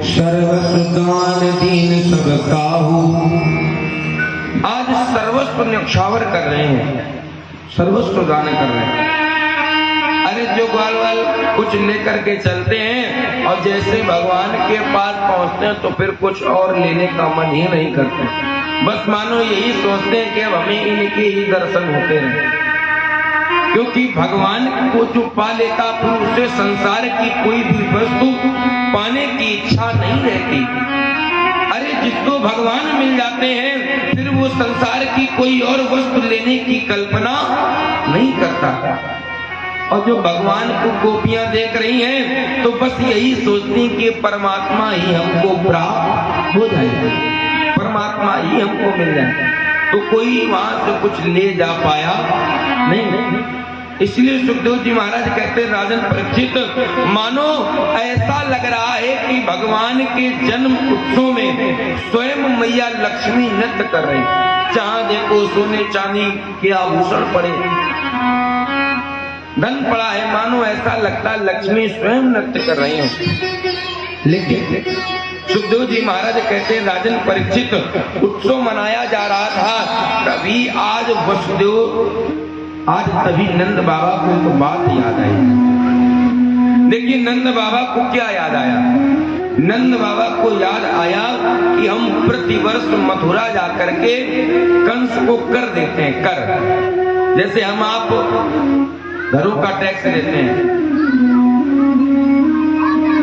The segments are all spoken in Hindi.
सर्वस्वदान दीन सब काहू। आज सर्वस्व न्यौछावर कर रहे हैं, सर्वस्व दान कर रहे हैं। अरे जो ग्वाल वाल कुछ लेकर के चलते हैं और जैसे भगवान के पास पहुंचते हैं तो फिर कुछ और लेने का मन ही नहीं करते, बस मानो यही सोचते हैं कि अब हमें इनके ही दर्शन होते रहे। क्योंकि भगवान को जो पा लेता फिर उसे संसार की कोई भी वस्तु पाने की इच्छा नहीं रहती। अरे जिसको भगवान मिल जाते हैं फिर वो संसार की कोई और वस्तु लेने की कल्पना नहीं करता। और जो भगवान को गोपियां देख रही हैं तो बस यही सोचती कि परमात्मा ही हमको प्राप्त हो जाए, परमात्मा ही हमको मिल जाए। तो कोई वहां से कुछ ले जा पाया नहीं। इसलिए सुखदेव जी महाराज कहते हैं, राजन परीक्षित, मानो ऐसा लग रहा है कि भगवान के जन्म उत्सव में स्वयं मैया लक्ष्मी नृत्य कर रही। जहां देखो सोने चांदी के आभूषण पड़े, धन पड़ा है, मानो ऐसा लगता है लक्ष्मी स्वयं नृत्य कर रही है। लेकिन सुखदेव जी महाराज कहते हैं, राजन परीक्षित, उत्सव मनाया जा रहा था, तभी आज वसुदेव तभी नंद बाबा को तो बात याद आई। देखिए नंद बाबा को क्या याद आया? नंद बाबा को याद आया कि हम प्रतिवर्ष मथुरा जाकर के कंस को कर देते हैं, कर। जैसे हम आप घरों का टैक्स देते हैं,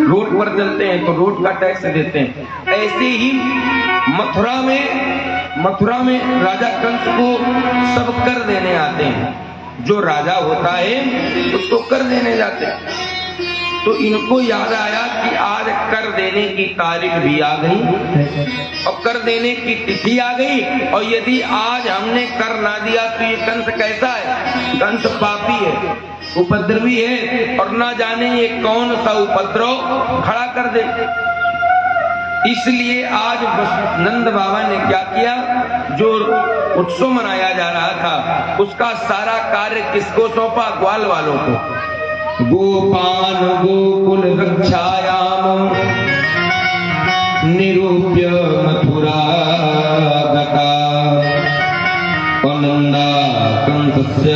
रोड पर चलते हैं तो रोड का टैक्स देते हैं, ऐसे ही मथुरा में राजा कंस को सब कर देने आते हैं। जो राजा होता है उसको कर देने जाते हैं। तो इनको याद आया कि आज कर देने की तारीख भी आ गई और कर देने की तिथि आ गई, और यदि आज हमने कर ना दिया तो ये कंस कैसा है? कंस पापी है, उपद्रवी है, और ना जाने ये कौन सा उपद्रव खड़ा कर दे। इसलिए आज नंद बाबा ने क्या किया, जो उत्सव मनाया जा रहा था उसका सारा कार्य किसको सौंपा? ग्वाल वालों को। गोपान गोकुल रक्षायाम निरूप्य मथुरा गता नंदा कंसस्य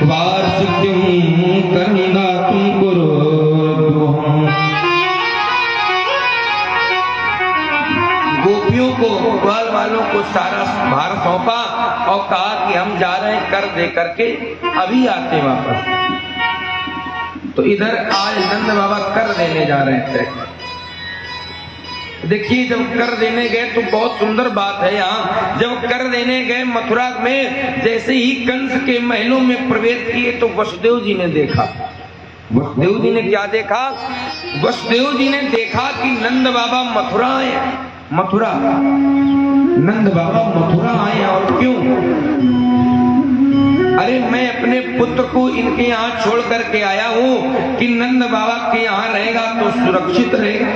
वार्षिकीं कन्दातुं कुरुद्वहम्। गोपियों को, ग्वाल वालों को सारा भार सौंपा और कहा कि हम जा रहे हैं कर दे करके अभी आते वापस। तो इधर आज नंद बाबा कर देने जा रहे थे। देखिए जब कर देने गए तो बहुत सुंदर बात है, यहाँ जब कर देने गए मथुरा में, जैसे ही कंस के महलों में प्रवेश किए तो वसुदेव जी ने देखा। वसुदेव जी ने क्या देखा? वसुदेव जी ने देखा कि नंद बाबा मथुरा आए। मथुरा, नंद बाबा मथुरा आए, और क्यों? अरे मैं अपने पुत्र को इनके यहाँ छोड़ करके आया हूँ कि नंद बाबा के यहाँ रहेगा तो सुरक्षित रहेगा।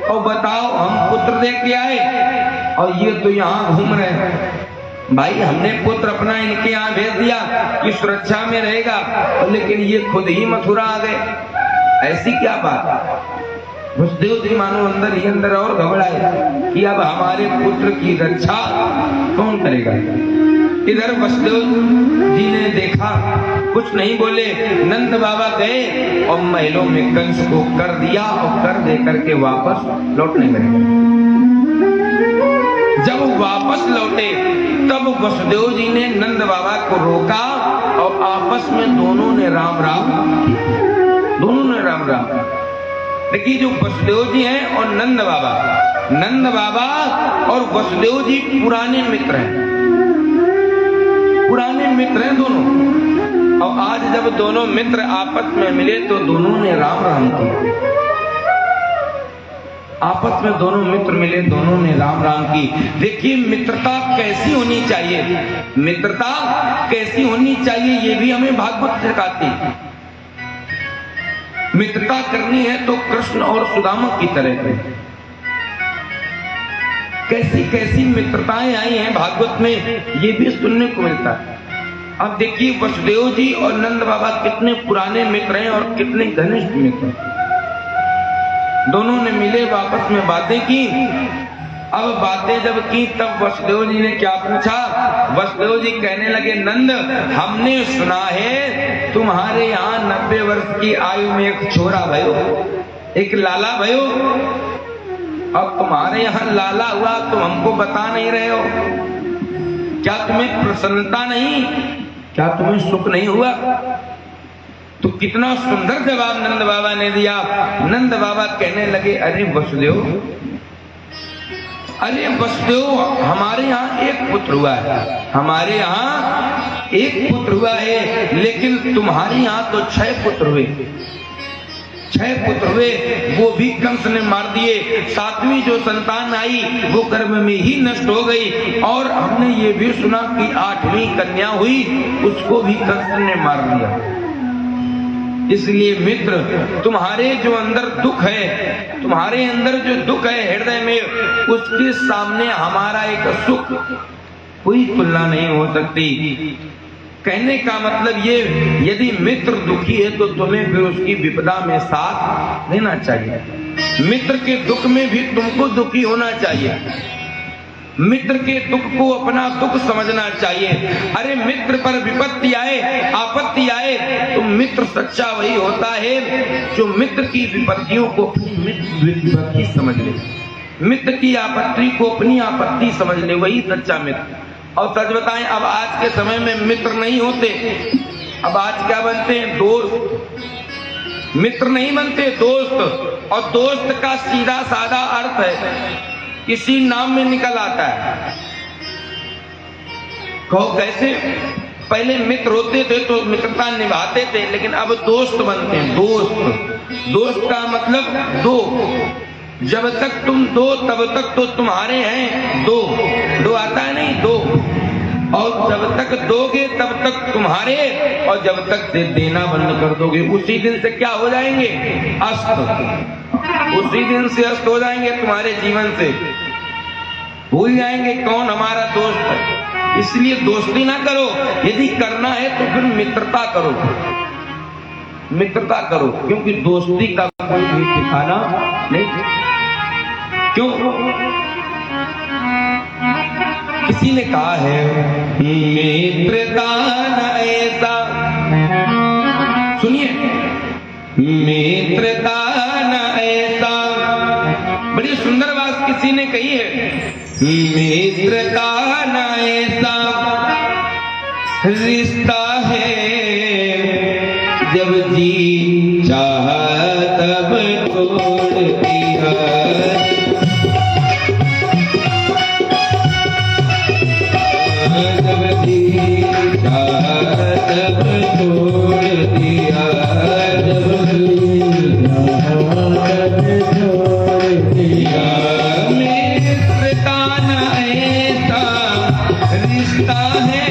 और बताओ, हम पुत्र दे के आए और ये तो यहाँ घूम रहे हैं। भाई हमने पुत्र अपना इनके यहाँ भेज दिया कि सुरक्षा में रहेगा, लेकिन ये खुद ही मथुरा आ गए। ऐसी क्या बात? वसुदेव जी मानो अंदर ही अंदर और घबराए कि अब हमारे पुत्र की रक्षा कौन करेगा। इधर वसुदेव जी ने देखा, कुछ नहीं बोले, नंद बाबा गए और महलों में कंस को कर दिया और कर दे करके वापस लौटने लगे। जब वापस लौटे तब वसुदेव जी ने नंद बाबा को रोका और आपस में दोनों ने राम राम। देखिए जो वसुदेव जी हैं और नंद बाबा और वसुदेव जी पुराने मित्र हैं दोनों। और आज जब दोनों मित्र आपस में मिले तो दोनों ने राम की। आपस में दोनों मित्र मिले, दोनों ने राम की। देखिए मित्रता कैसी होनी चाहिए, मित्रता कैसी होनी चाहिए ये भी हमें भागवत सिखाती। मित्रता करनी है तो कृष्ण और सुदामा की तरह करें। कैसी कैसी मित्रताएं आई हैं भागवत में, ये भी सुनने को मिलता है। अब देखिए वसुदेव जी और नंद बाबा कितने पुराने मित्र हैं और कितने घनिष्ठ मित्र हैं। दोनों ने मिले आपस में बातें की। अब बातें जब की तब वसुदेव जी ने क्या पूछा? वसुदेव जी कहने लगे, नंद हमने सुना है तुम्हारे यहाँ 90 वर्ष की आयु में एक छोरा भयो, एक लाला भयो। अब तुम्हारे यहाँ लाला हुआ तुम हमको बता नहीं रहे हो, क्या तुम्हें प्रसन्नता नहीं, क्या तुम्हें सुख नहीं हुआ? तो कितना सुंदर जवाब नंद बाबा ने दिया। नंद बाबा कहने लगे, अरे वसुदेव, हमारे यहाँ एक पुत्र हुआ है, हमारे यहाँ एक पुत्र हुआ है, लेकिन तुम्हारे यहाँ तो 6 पुत्र हुए, 6 पुत्र हुए, वो भी कंस ने मार दिए। 7वीं जो संतान आई वो गर्भ में ही नष्ट हो गई। और हमने ये भी सुना कि 8वीं कन्या हुई, उसको भी कंस ने मार दिया। इसलिए मित्र, तुम्हारे जो अंदर दुख है, तुम्हारे अंदर जो दुख है हृदय में, उसके सामने हमारा एक सुख कोई तुलना नहीं हो सकती। कहने का मतलब ये, यदि मित्र दुखी है तो तुम्हें फिर उसकी विपदा में साथ देना चाहिए। मित्र के दुख में भी तुमको दुखी होना चाहिए, मित्र के दुख को अपना दुख समझना चाहिए। अरे मित्र पर विपत्ति आए, आपत्ति आए, तो मित्र सच्चा वही होता है जो मित्र की विपत्तियों को विपत्ति समझ ले, मित्र की आपत्ति को अपनी आपत्ति समझ ले, वही सच्चा मित्र। और सच बताएं, अब आज के समय में मित्र नहीं होते, अब आज क्या बनते हैं? दोस्त। मित्र नहीं बनते, दोस्त। और दोस्त का सीधा साधा अर्थ है किसी नाम में निकल आता है। कहो कैसे? पहले मित्र होते थे तो मित्रता निभाते थे, लेकिन अब दोस्त बनते हैं। दोस्त, दोस्त का मतलब दो। जब तक तुम दो तब तक तो तुम्हारे हैं दो, दो आता है नहीं, दो। और जब तक दोगे तब तक तुम्हारे, और जब तक देना बंद कर दोगे उसी दिन से क्या हो जाएंगे? अस्त। उसी दिन से अस्त हो जाएंगे, तुम्हारे जीवन से भूल जाएंगे कौन हमारा दोस्त है। इसलिए दोस्ती ना करो, यदि करना है तो फिर मित्रता करो, मित्रता करो, क्योंकि दोस्ती का कोई भी ठिकाना नहीं। क्यों? किसी ने कहा है मित्रता न ऐसा, सुनिए, मित्रता न ऐसा, बड़ी सुंदर बात किसी ने कही है। मित्रता न ऐसा रिश्ता है, जब जी चाहा तब छोड़ दिया, जब जी चाहा तब छोड़ दिया, जब जी चाहा तब छोड़ दिया। मित्रता न ऐसा रिश्ता है,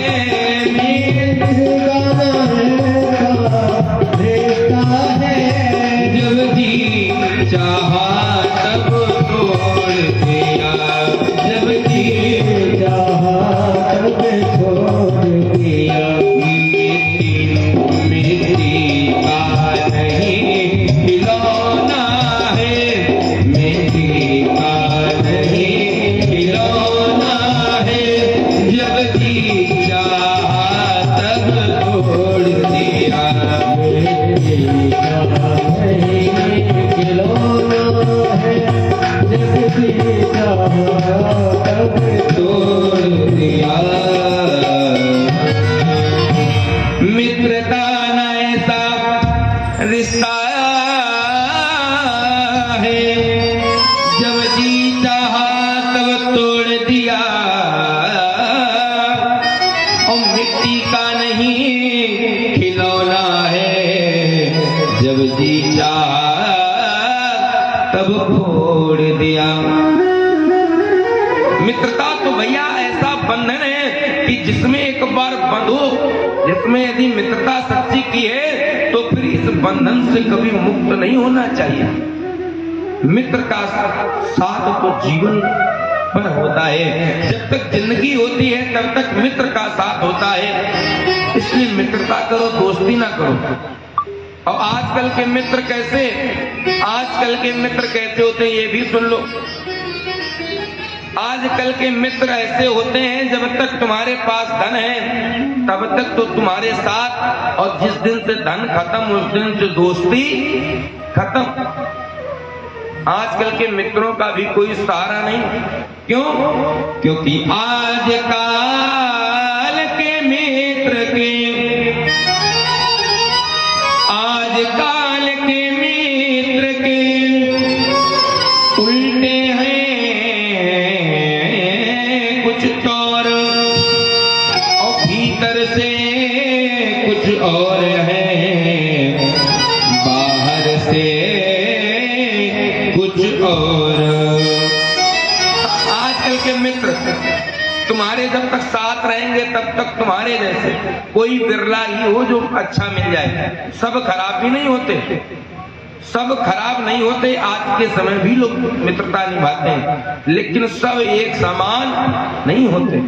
जब जी चाहा तब छोड़ दिया, जब जी चाहा तब छोड़ दिया। मिट्टी का नहीं खिलौना है, मिट्टी का नहीं खिलौना है, जब जी चाहा तब छोड़ दिया। मित्रता न ऐसा रिश्ता है, जब जी चाहा तब तोड़ दिया। और मिट्टी का नहीं खिलौना है, जब जी चाहा तब फोड़ दिया। मित्रता तो भैया ऐसा बंधन है कि जिसमें एक बार बंधो, जिसमें यदि मित्रता सच्ची की है तो फिर इस बंधन से कभी मुक्त नहीं होना चाहिए। मित्र का साथ तो जीवन पर होता है, जब तक जिंदगी होती है तब तक मित्र का साथ होता है। इसलिए मित्रता करो, दोस्ती ना करो। और आजकल के मित्र कैसे होते हैं ये भी सुन लो। आजकल के मित्र ऐसे होते हैं, जब तक तुम्हारे पास धन है तब तक तो तुम्हारे साथ, और जिस दिन से धन खत्म उस दिन से दोस्ती खत्म। आजकल के मित्रों का भी कोई सहारा नहीं। क्यों? क्योंकि आजकल के मित्र के उल्टे हैं कुछ और भीतर से कुछ और है, बाहर से कुछ और। आजकल के मित्र तुम्हारे जब तक साथ रहेंगे तब तक तुम्हारे जैसे कोई बिरला ही हो जो अच्छा मिल जाए। सब खराब भी नहीं होते, आज के समय भी लोग मित्रता निभाते हैं, लेकिन सब एक समान नहीं होते।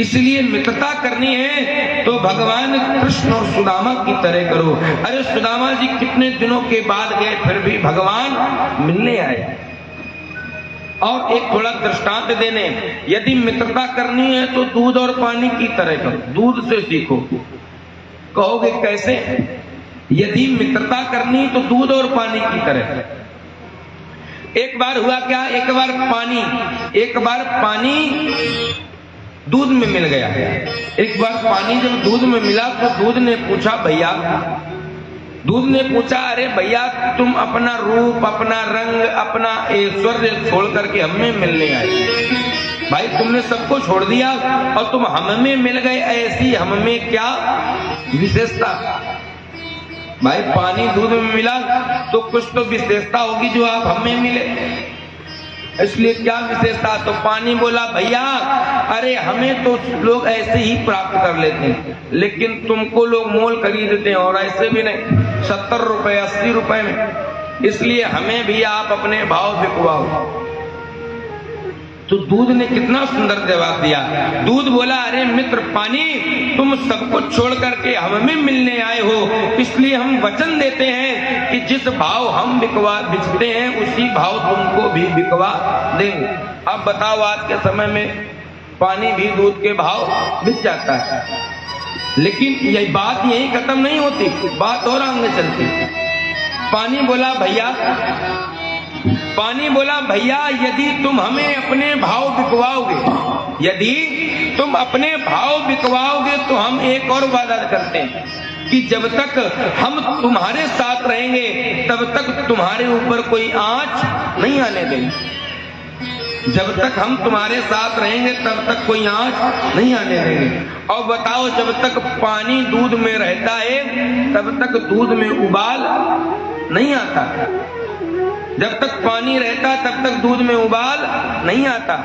इसलिए मित्रता करनी है तो भगवान कृष्ण और सुदामा की तरह करो। अरे सुदामा जी कितने दिनों के बाद गए, फिर भी भगवान मिलने आए। और एक थोड़ा दृष्टांत देने, यदि मित्रता करनी है तो दूध और पानी की तरह करो, दूध से सीखो। कहोगे कैसे? यदि मित्रता करनी तो दूध और पानी की तरह। एक बार हुआ क्या, एक बार पानी दूध में मिल गया। एक बार पानी जब दूध में मिला तो दूध ने पूछा अरे भैया तुम अपना रूप, अपना रंग, अपना ऐश्वर्य छोड़ करके हमें मिलने आए। भाई तुमने सबको छोड़ दिया और तुम हमें मिल गए, ऐसी हमें क्या विशेषता? भाई पानी दूध में मिला तो कुछ तो विशेषता होगी जो आप हमें मिले, इसलिए क्या विशेषता? तो पानी बोला भैया अरे हमें तो लोग ऐसे ही प्राप्त कर लेते हैं, लेकिन तुमको लोग मोल खरीदते हैं और ऐसे भी नहीं, 70 रुपए 80 रुपए में, इसलिए हमें भी आप अपने भाव बिकवाओ। तो दूध ने कितना सुंदर जवाब दिया। दूध बोला अरे मित्र पानी, तुम सब कुछ छोड़ करके हमें मिलने आए हो, इसलिए हम वचन देते हैं कि जिस भाव हम बिकते हैं उसी भाव तुमको भी बिकवा देंगे। अब बताओ आज के समय में पानी भी दूध के भाव बिक जाता है, लेकिन यही बात यही खत्म नहीं होती, बात और आगे चलती। पानी बोला भैया यदि तुम हमें अपने भाव बिकवाओगे तो हम एक और वादा करते हैं कि जब तक हम तुम्हारे साथ रहेंगे तब तक तुम्हारे ऊपर कोई आंच नहीं आने देंगे। जब तक हम तुम्हारे साथ रहेंगे तब तक कोई आंच नहीं आने देंगे। और बताओ जब तक पानी दूध में रहता है तब तक दूध में उबाल नहीं आता, जब तक पानी रहता तब तक दूध में उबाल नहीं आता।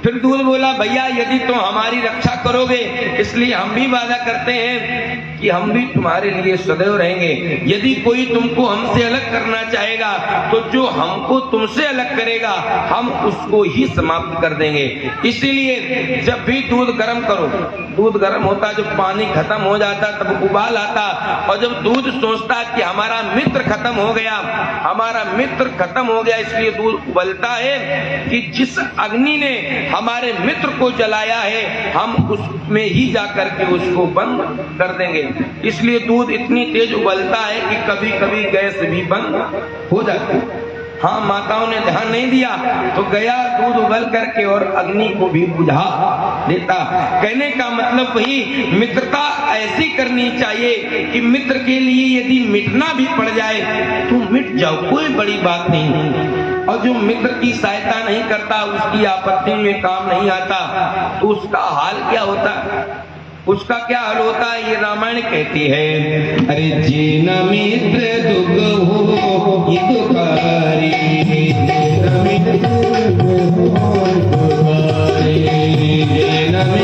फिर दूध बोला भैया यदि तुम हमारी रक्षा करोगे इसलिए हम भी वादा करते हैं कि हम भी तुम्हारे लिए सदैव रहेंगे। यदि कोई तुमको हमसे अलग करना चाहेगा तो जो हमको तुमसे अलग करेगा हम उसको ही समाप्त कर देंगे। इसीलिए जब भी दूध गर्म करो, दूध गर्म होता, जब पानी खत्म हो जाता तब उबाल आता, और जब दूध सोचता कि हमारा मित्र खत्म हो गया इसलिए दूध उबलता है कि जिस अग्नि ने हमारे मित्र को जलाया है हम उसमें ही जाकर के उसको बंद कर देंगे। इसलिए दूध इतनी तेज उबलता है कि कभी कभी गैस भी बंद हो जाती है। हाँ, माताओं ने ध्यान नहीं दिया तो गया दूध उबल करके और अग्नि को भी बुझा देता। कहने का मतलब वही, मित्रता ऐसी करनी चाहिए कि मित्र के लिए यदि मिटना भी पड़ जाए तो मिट जाओ, कोई बड़ी बात नहीं। और जो मित्र की सहायता नहीं करता, उसकी आपत्ति में काम नहीं आता, तो उसका हाल क्या होता है? ये रामायण कहती है अरे जिन मित्र दुख हो ये दुखारी, जिन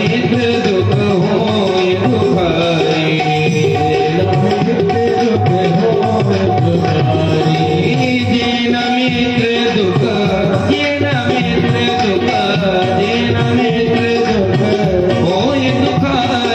मित्र दुख हो ये दुखारी, दुख हो ये दुखारी।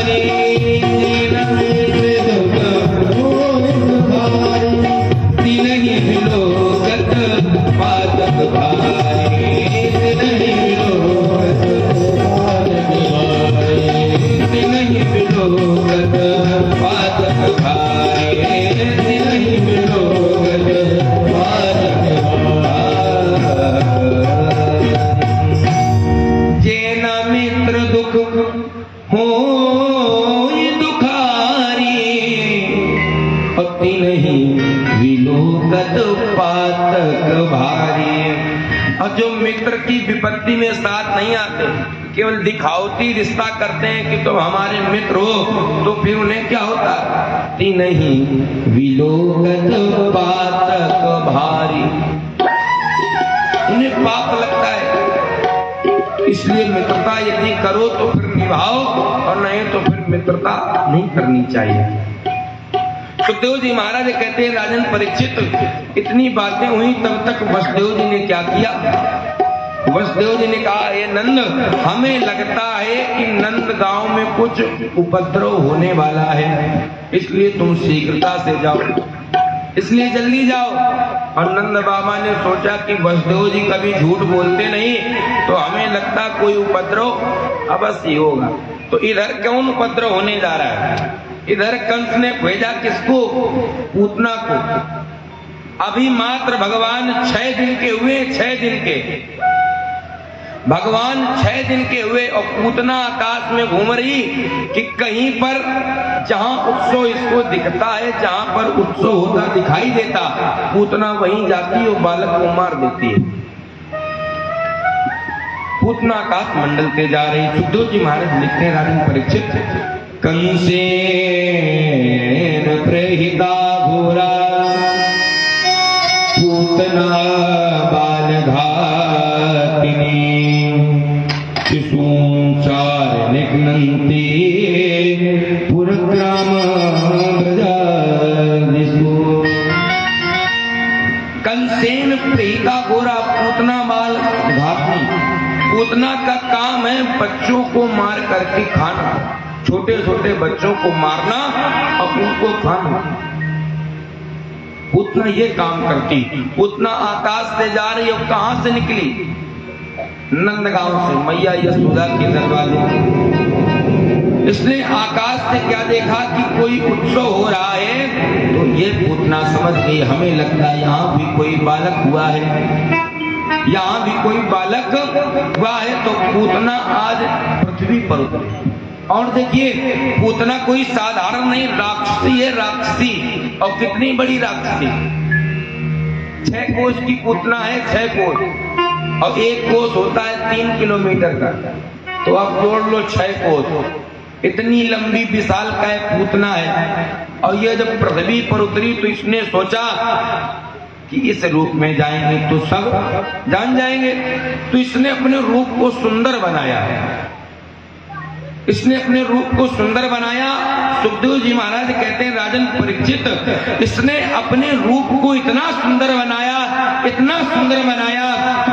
विलोकत पातक भारी। और जो मित्र की विपत्ति में साथ नहीं आते, केवल दिखावटी रिश्ता करते हैं कि तुम हमारे मित्र हो, तो फिर उन्हें क्या होता? ती नहीं विलोकत पातक भारी, उन्हें पाप लगता है। इसलिए मित्रता यदि करो तो फिर निभाओ, और नहीं तो फिर मित्रता नहीं करनी चाहिए। सुखदेव जी महाराज कहते हैं, राजन परीक्षित, इतनी बातें हुई, तब तक वसुदेव जी ने क्या किया? वसुदेव जी ने कहा, हे नंद, हमें लगता है कि नंद गांव में कुछ उपद्रव होने वाला है, इसलिए तुम शीघ्रता से जाओ, इसलिए जल्दी जाओ। और नंद बाबा ने सोचा कि वसुदेव जी कभी झूठ बोलते नहीं, तो हमें लगता कोई उपद्रव अवश्य होगा। तो इधर कौन उपद्रव होने जा रहा है? इधर कंस ने भेजा किसको? पूतना को। अभी मात्र भगवान 6 दिन के हुए, 6 दिन के भगवान 6 दिन के हुए, और पूतना आकाश में घूम रही कि कहीं पर जहां उत्सव इसको दिखता है, जहां पर उत्सव होता दिखाई देता, पूतना वहीं जाती और बालक को मार देती है। पूतना आकाश मंडल से जा रही। सुखदेव जी महाराज लिखते हैं, राजन परीक्षित, कंसेन प्रहिता घोरा पूतना बाल घातिनी शिशूंचार निघ्नन्ति पुरग्राम ब्रजादिषु। कंसेन प्रेहिता घोरा, पूतना बाल घातिनी। पूतना का काम है बच्चों को मार करके खाना, छोटे छोटे बच्चों को मारना और उनको खाना। पूतना ये काम करती। पूतना आकाश से जा रही और कहां से निकली? नंदगांव से, मैया यशोदा के दरवाजे। इसने आकाश से क्या देखा कि कोई उत्सव हो रहा है, तो ये पूतना समझ गई, हमें लगता है यहाँ भी कोई बालक हुआ है, यहाँ भी कोई बालक हुआ है। तो पूतना आज पृथ्वी पर उतरी। और देखिए, पूतना कोई साधारण नहीं, राक्षसी है, राक्षसी। और कितनी बड़ी राक्षसी! 6 कोस की पूतना है, 6 कोस, और 1 कोस होता है 3 किलोमीटर का, तो आप जोड़ लो 6 कोस। इतनी लंबी विशाल काय पूतना है। और ये जब पृथ्वी पर उतरी तो इसने सोचा कि इस रूप में जाएंगे तो सब जान जाएंगे, तो इसने अपने रूप को सुंदर बनाया। इसने अपने रूप को सुंदर बनाया। सुखदेव जी महाराज कहते हैं, राजन परीक्षित, इसने अपने रूप को इतना सुंदर बनाया, इतना सुंदर बनाया,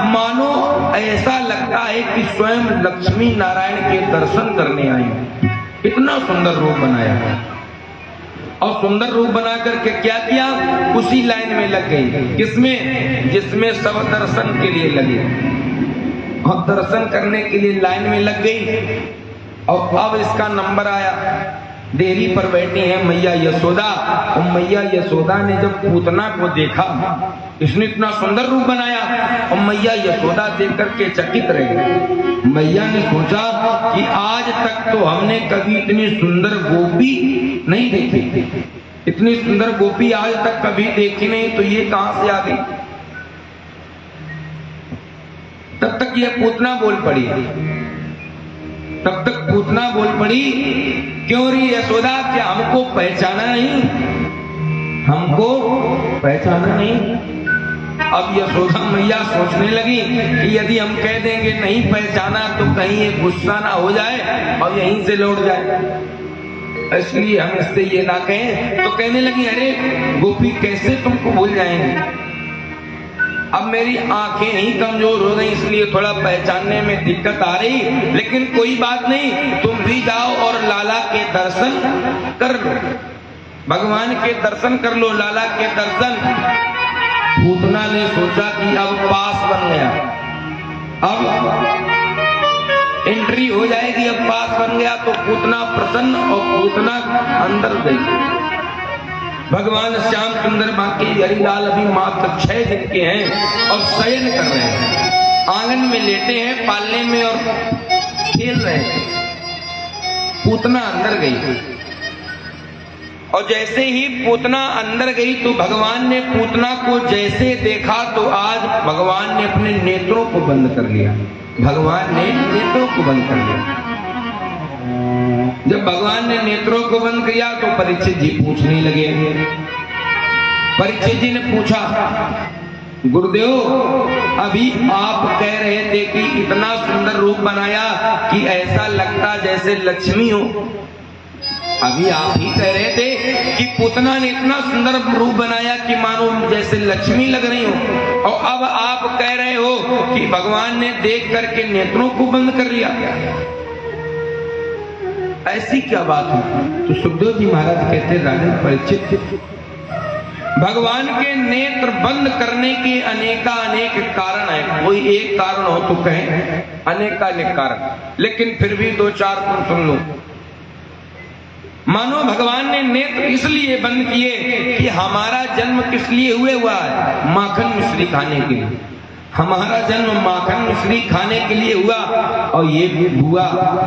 मानो ऐसा लगता है कि स्वयं लक्ष्मी नारायण के दर्शन करने आई। इतना सुंदर रूप बनाया। और सुंदर रूप बना करके क्या किया? उसी लाइन में लग गई। किसमें? जिसमें सब दर्शन के लिए लगे, और दर्शन करने के लिए लाइन में लग गई। और अब इसका नंबर आया। डेयरी पर बैठी है मैया यशोदा, और मैया यशोदा ने जब पूतना को देखा, इसने इतना सुंदर रूप बनाया, और मैया यशोदा देख करके चकित रही। मैया ने सोचा कि आज तक तो हमने कभी इतनी सुंदर गोपी नहीं देखी, इतनी सुंदर गोपी आज तक कभी देखी नहीं, तो ये कहां से आ गई? तब तक ये पूतना बोल पड़ी। तब तक पूतना बोल पड़ी, क्यों रे यशोदा, क्या हमको पहचाना नहीं? हमको पहचाना नहीं? अब यशोदा मैया सोचने लगी कि यदि हम कह देंगे नहीं पहचाना तो कहीं ये गुस्सा ना हो जाए और यहीं से लौट जाए, इसलिए हम इससे ये ना कहें। तो कहने लगी, अरे गोपी कैसे तुमको भूल जाएंगे? अब मेरी आंखें ही कमजोर हो गई, इसलिए थोड़ा पहचानने में दिक्कत आ रही, लेकिन कोई बात नहीं, तुम भी जाओ और लाला के दर्शन कर लो, भगवान के दर्शन कर लो, लाला के दर्शन। पूतना ने सोचा कि अब पास बन गया, अब एंट्री हो जाएगी, अब पास बन गया। तो पूतना प्रसन्न, और पूतना अंदर गई। भगवान श्याम सुंदर बांके हरिलाल अभी मात्र 6 दिन के हैं और शयन कर रहे हैं, आंगन में लेटे हैं पालने में और खेल रहे हैं। पूतना अंदर गई। और जैसे ही पूतना अंदर गई तो भगवान ने पूतना को जैसे देखा तो आज भगवान ने अपने नेत्रों को बंद कर लिया। भगवान ने नेत्रों को बंद कर लिया। जब भगवान ने नेत्रों को बंद किया तो परीक्षित जी पूछने लगे। परीक्षित जी ने पूछा, गुरुदेव अभी आप कह रहे थे कि इतना सुंदर रूप बनाया कि ऐसा लगता जैसे लक्ष्मी हो। अभी आप ही कह रहे थे कि पूतना ने इतना सुंदर रूप बनाया कि मानो जैसे लक्ष्मी लग रही हो, और अब आप कह रहे हो कि भगवान ने देख करके नेत्रों को बंद कर लिया। ऐसी क्या बात है? तो सुखदेव जी महाराज कहते, राजन परीक्षित, भगवान के नेत्र बंद करने के अनेक कारण है। कोई एक कारण हो तो कहें, अनेक कारण, लेकिन फिर भी दो चार तुम सुन लो। मानो भगवान ने नेत्र इसलिए बंद किए कि हमारा जन्म किस लिए हुआ है? माखन मिश्री खाने के लिए। हमारा जन्म माखन मिश्री खाने के लिए हुआ, और ये हुआ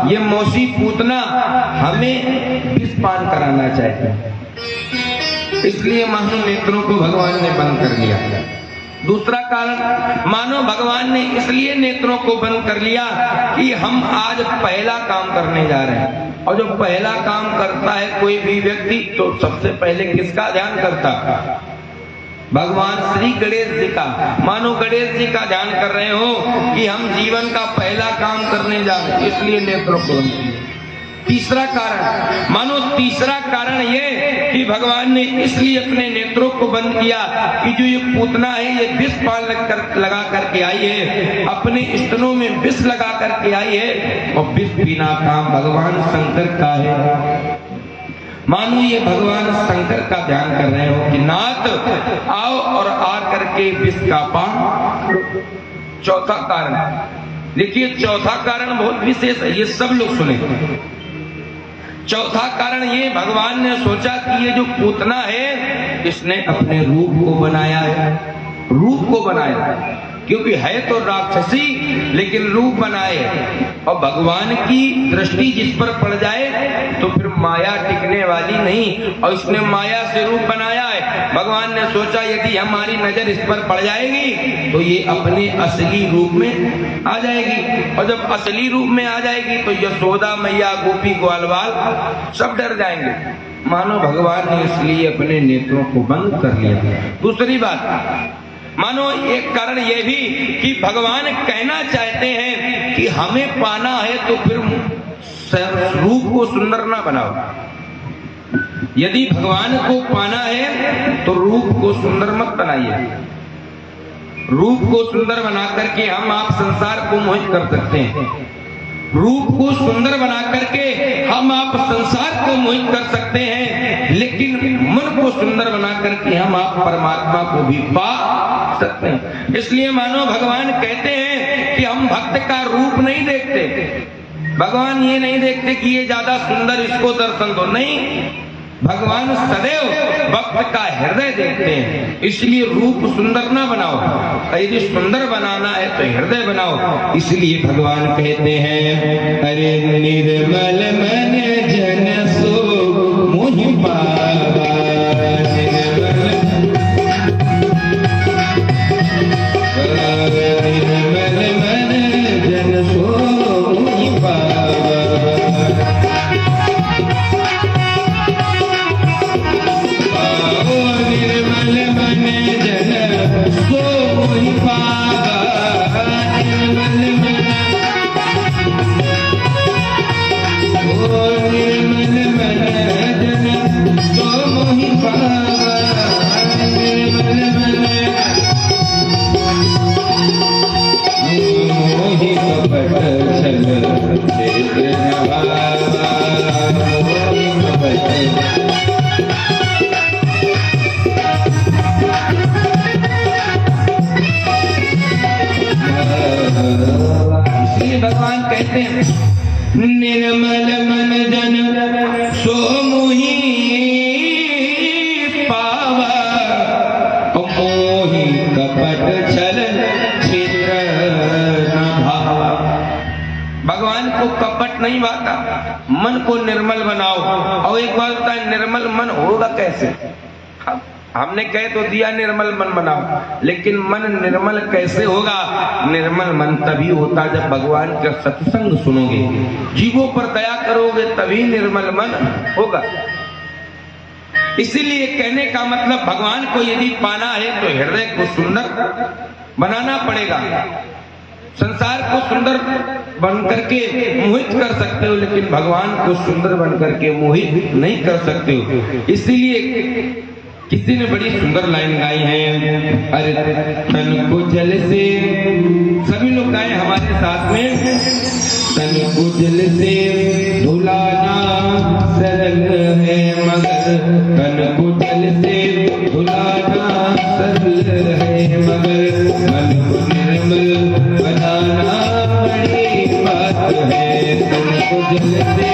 ये मौसी पूतना हमें विष पान कराना चाहते हैं, इसलिए मानो नेत्रों को भगवान ने बंद कर दिया। दूसरा कारण, मानो भगवान ने इसलिए नेत्रों को बंद कर लिया कि हम आज पहला काम करने जा रहे हैं, और जो पहला काम करता है कोई भी व्यक्ति तो सबसे पहले किसका ध्यान करता? भगवान श्री गणेश जी का। मानो गणेश जी का ध्यान कर रहे हो कि हम जीवन का पहला काम करने जा रहे हैं, इसलिए नेत्रों को बंद किया। तीसरा कारण, मानो तीसरा कारण ये कि भगवान ने इसलिए अपने नेत्रों को बंद किया कि जो ये पूतना है ये विष पान लगा करके आई है, अपने स्तनों में विष लगा करके आई है, और विष पीना काम भगवान शंकर का है। मानो ये भगवान शंकर का ध्यान कर रहे हो कि नाथ आओ और आ करके विष का पान। चौथा कारण, देखिए चौथा कारण बहुत विशेष है, ये सब लोग सुने। चौथा कारण ये, भगवान ने सोचा कि ये जो पूतना है इसने अपने रूप को बनाया है, रूप को बनाया, क्योंकि है तो राक्षसी लेकिन रूप बनाए, और भगवान की दृष्टि जिस पर पड़ जाए तो फिर माया टिकने वाली नहीं, और इसने माया से रूप बनाया है। भगवान ने सोचा यदि हमारी नजर इस पर पड़ जाएगी तो ये अपने असली रूप में आ जाएगी, और जब असली रूप में आ जाएगी तो यशोदा मैया, गोपी ग्वालवाल सब डर जाएंगे। मानो भगवान ने इसलिए अपने नेत्रों को बंद कर लिया। दूसरी बात, मानो एक कारण यह भी कि भगवान कहना चाहते हैं कि हमें पाना है तो फिर रूप को सुंदर ना बनाओ। यदि भगवान को पाना है तो रूप को सुंदर मत बनाइए। रूप को सुंदर बना करके हम आप संसार को मोहित कर सकते हैं, रूप को सुंदर बना करके हम आप संसार को मोहित कर सकते हैं, लेकिन मन को सुंदर बना करके हम आप परमात्मा को भी पा सकते हैं। इसलिए मानो भगवान कहते हैं कि हम भक्त का रूप नहीं देखते, भगवान ये नहीं देखते कि ये ज्यादा सुंदर, इसको दर्शन दो, नहीं, भगवान सदैव भक्त का हृदय देखते हैं। इसलिए रूप सुंदर ना बनाओ, यदि सुंदर बनाना है तो हृदय बनाओ। इसलिए भगवान कहते हैं, अरे निर्मल मन जन सो मोहि पावा, निर्मल मन जन सो मोहि पावा, निर्मल मन जन सो मोहि पावा, निर्मल मन, ओ निर्मल मन जन सो मोहि पावा, निर्मल मन मोहि कपट छल क्षेत्र नभावा, मोहि कपट। इसलिए भगवान कहते हैं, निर्मल मन जन सो मोहि पावा, मोहि कपट छल क्षेत्र न भावा। भगवान को कपट नहीं भाता। मन को निर्मल बनाओ। और एक बात होता है, निर्मल मन होगा कैसे? हमने कह तो दिया निर्मल मन बनाओ, लेकिन मन निर्मल कैसे होगा? निर्मल मन तभी होता जब भगवान का सत्संग सुनोगे, जीवों पर दया करोगे, तभी निर्मल मन होगा। इसीलिए कहने का मतलब, भगवान को यदि पाना है तो हृदय को सुंदर बनाना पड़ेगा। संसार को सुंदर बन करके मोहित कर सकते हो, लेकिन भगवान को सुंदर बन करके मोहित नहीं कर सकते हो। इसीलिए किसी ने बड़ी सुंदर लाइन गाई है, अरे तन को जल से, सभी लोग गाए हमारे साथ में, तन को जल से धुलाना सरल है मगर, तन को जल से धुलाना सरल है मगर, मन को निर्मल बनाना बड़ी बात है। तन को जल से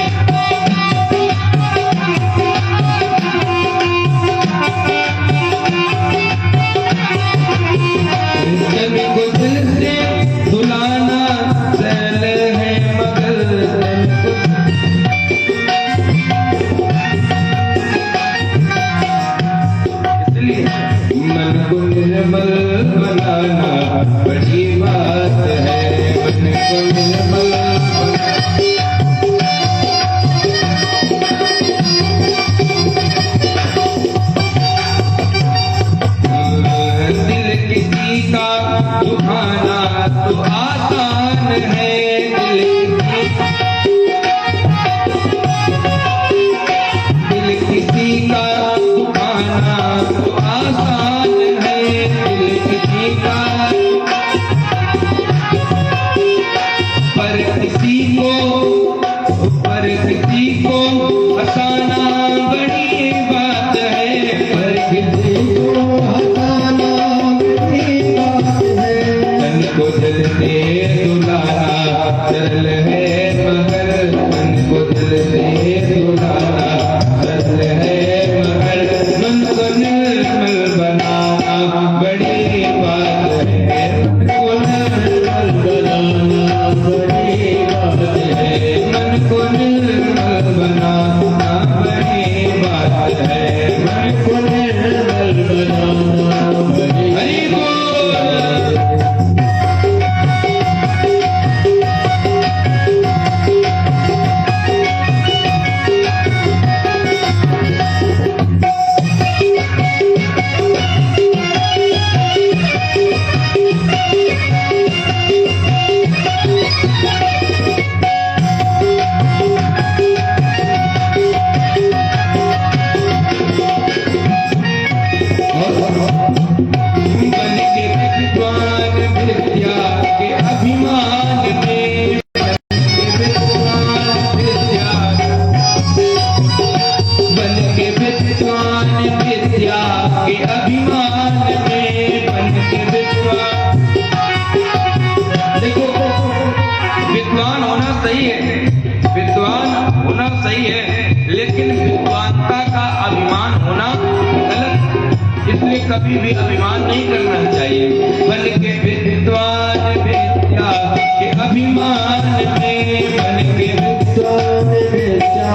कभी भी अभिमान नहीं करना चाहिए। बन के विद्वान विद्या के अभिमान में, बन के विद्वान विद्या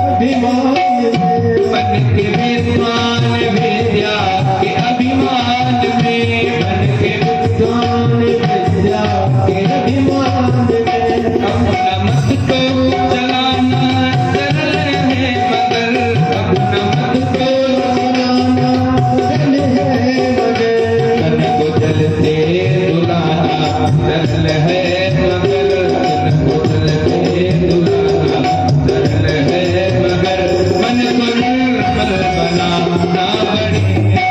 अभिमान में, बन के विद्वान विद्या के अभिमान में, बन के विद्वान विद्या के अभिमान में, अपना मत को चलाना सरल है मगर, अपना मत को सरल है मगर, तन को जल से धुलाना सरल है मगर, मन को निर्मल बनाना बड़ी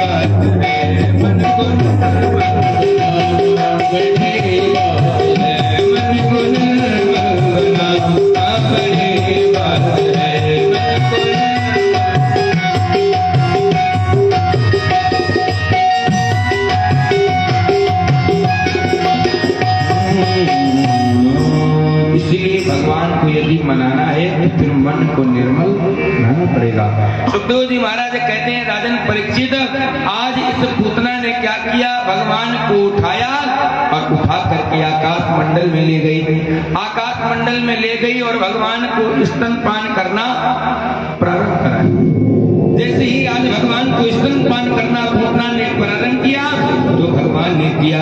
बात है। मन को निर्मल बनाना बड़ी बात है। मन को निर्मल बनाना बड़ी बात है। मन को भगवान को यदि मनाना है तो फिर मन को निर्मल बनाना पड़ेगा। सुखदेव जी महाराज कहते हैं, राजन परीक्षित, आज इस पूतना ने क्या किया? भगवान को उठाया और उठा करके आकाश मंडल में ले गई। आकाश मंडल में ले गई और भगवान को स्तनपान करना प्रारंभ करा। जैसे ही आज भगवान को स्तनपान करना पूतना ने प्रारंभ किया तो भगवान ने किया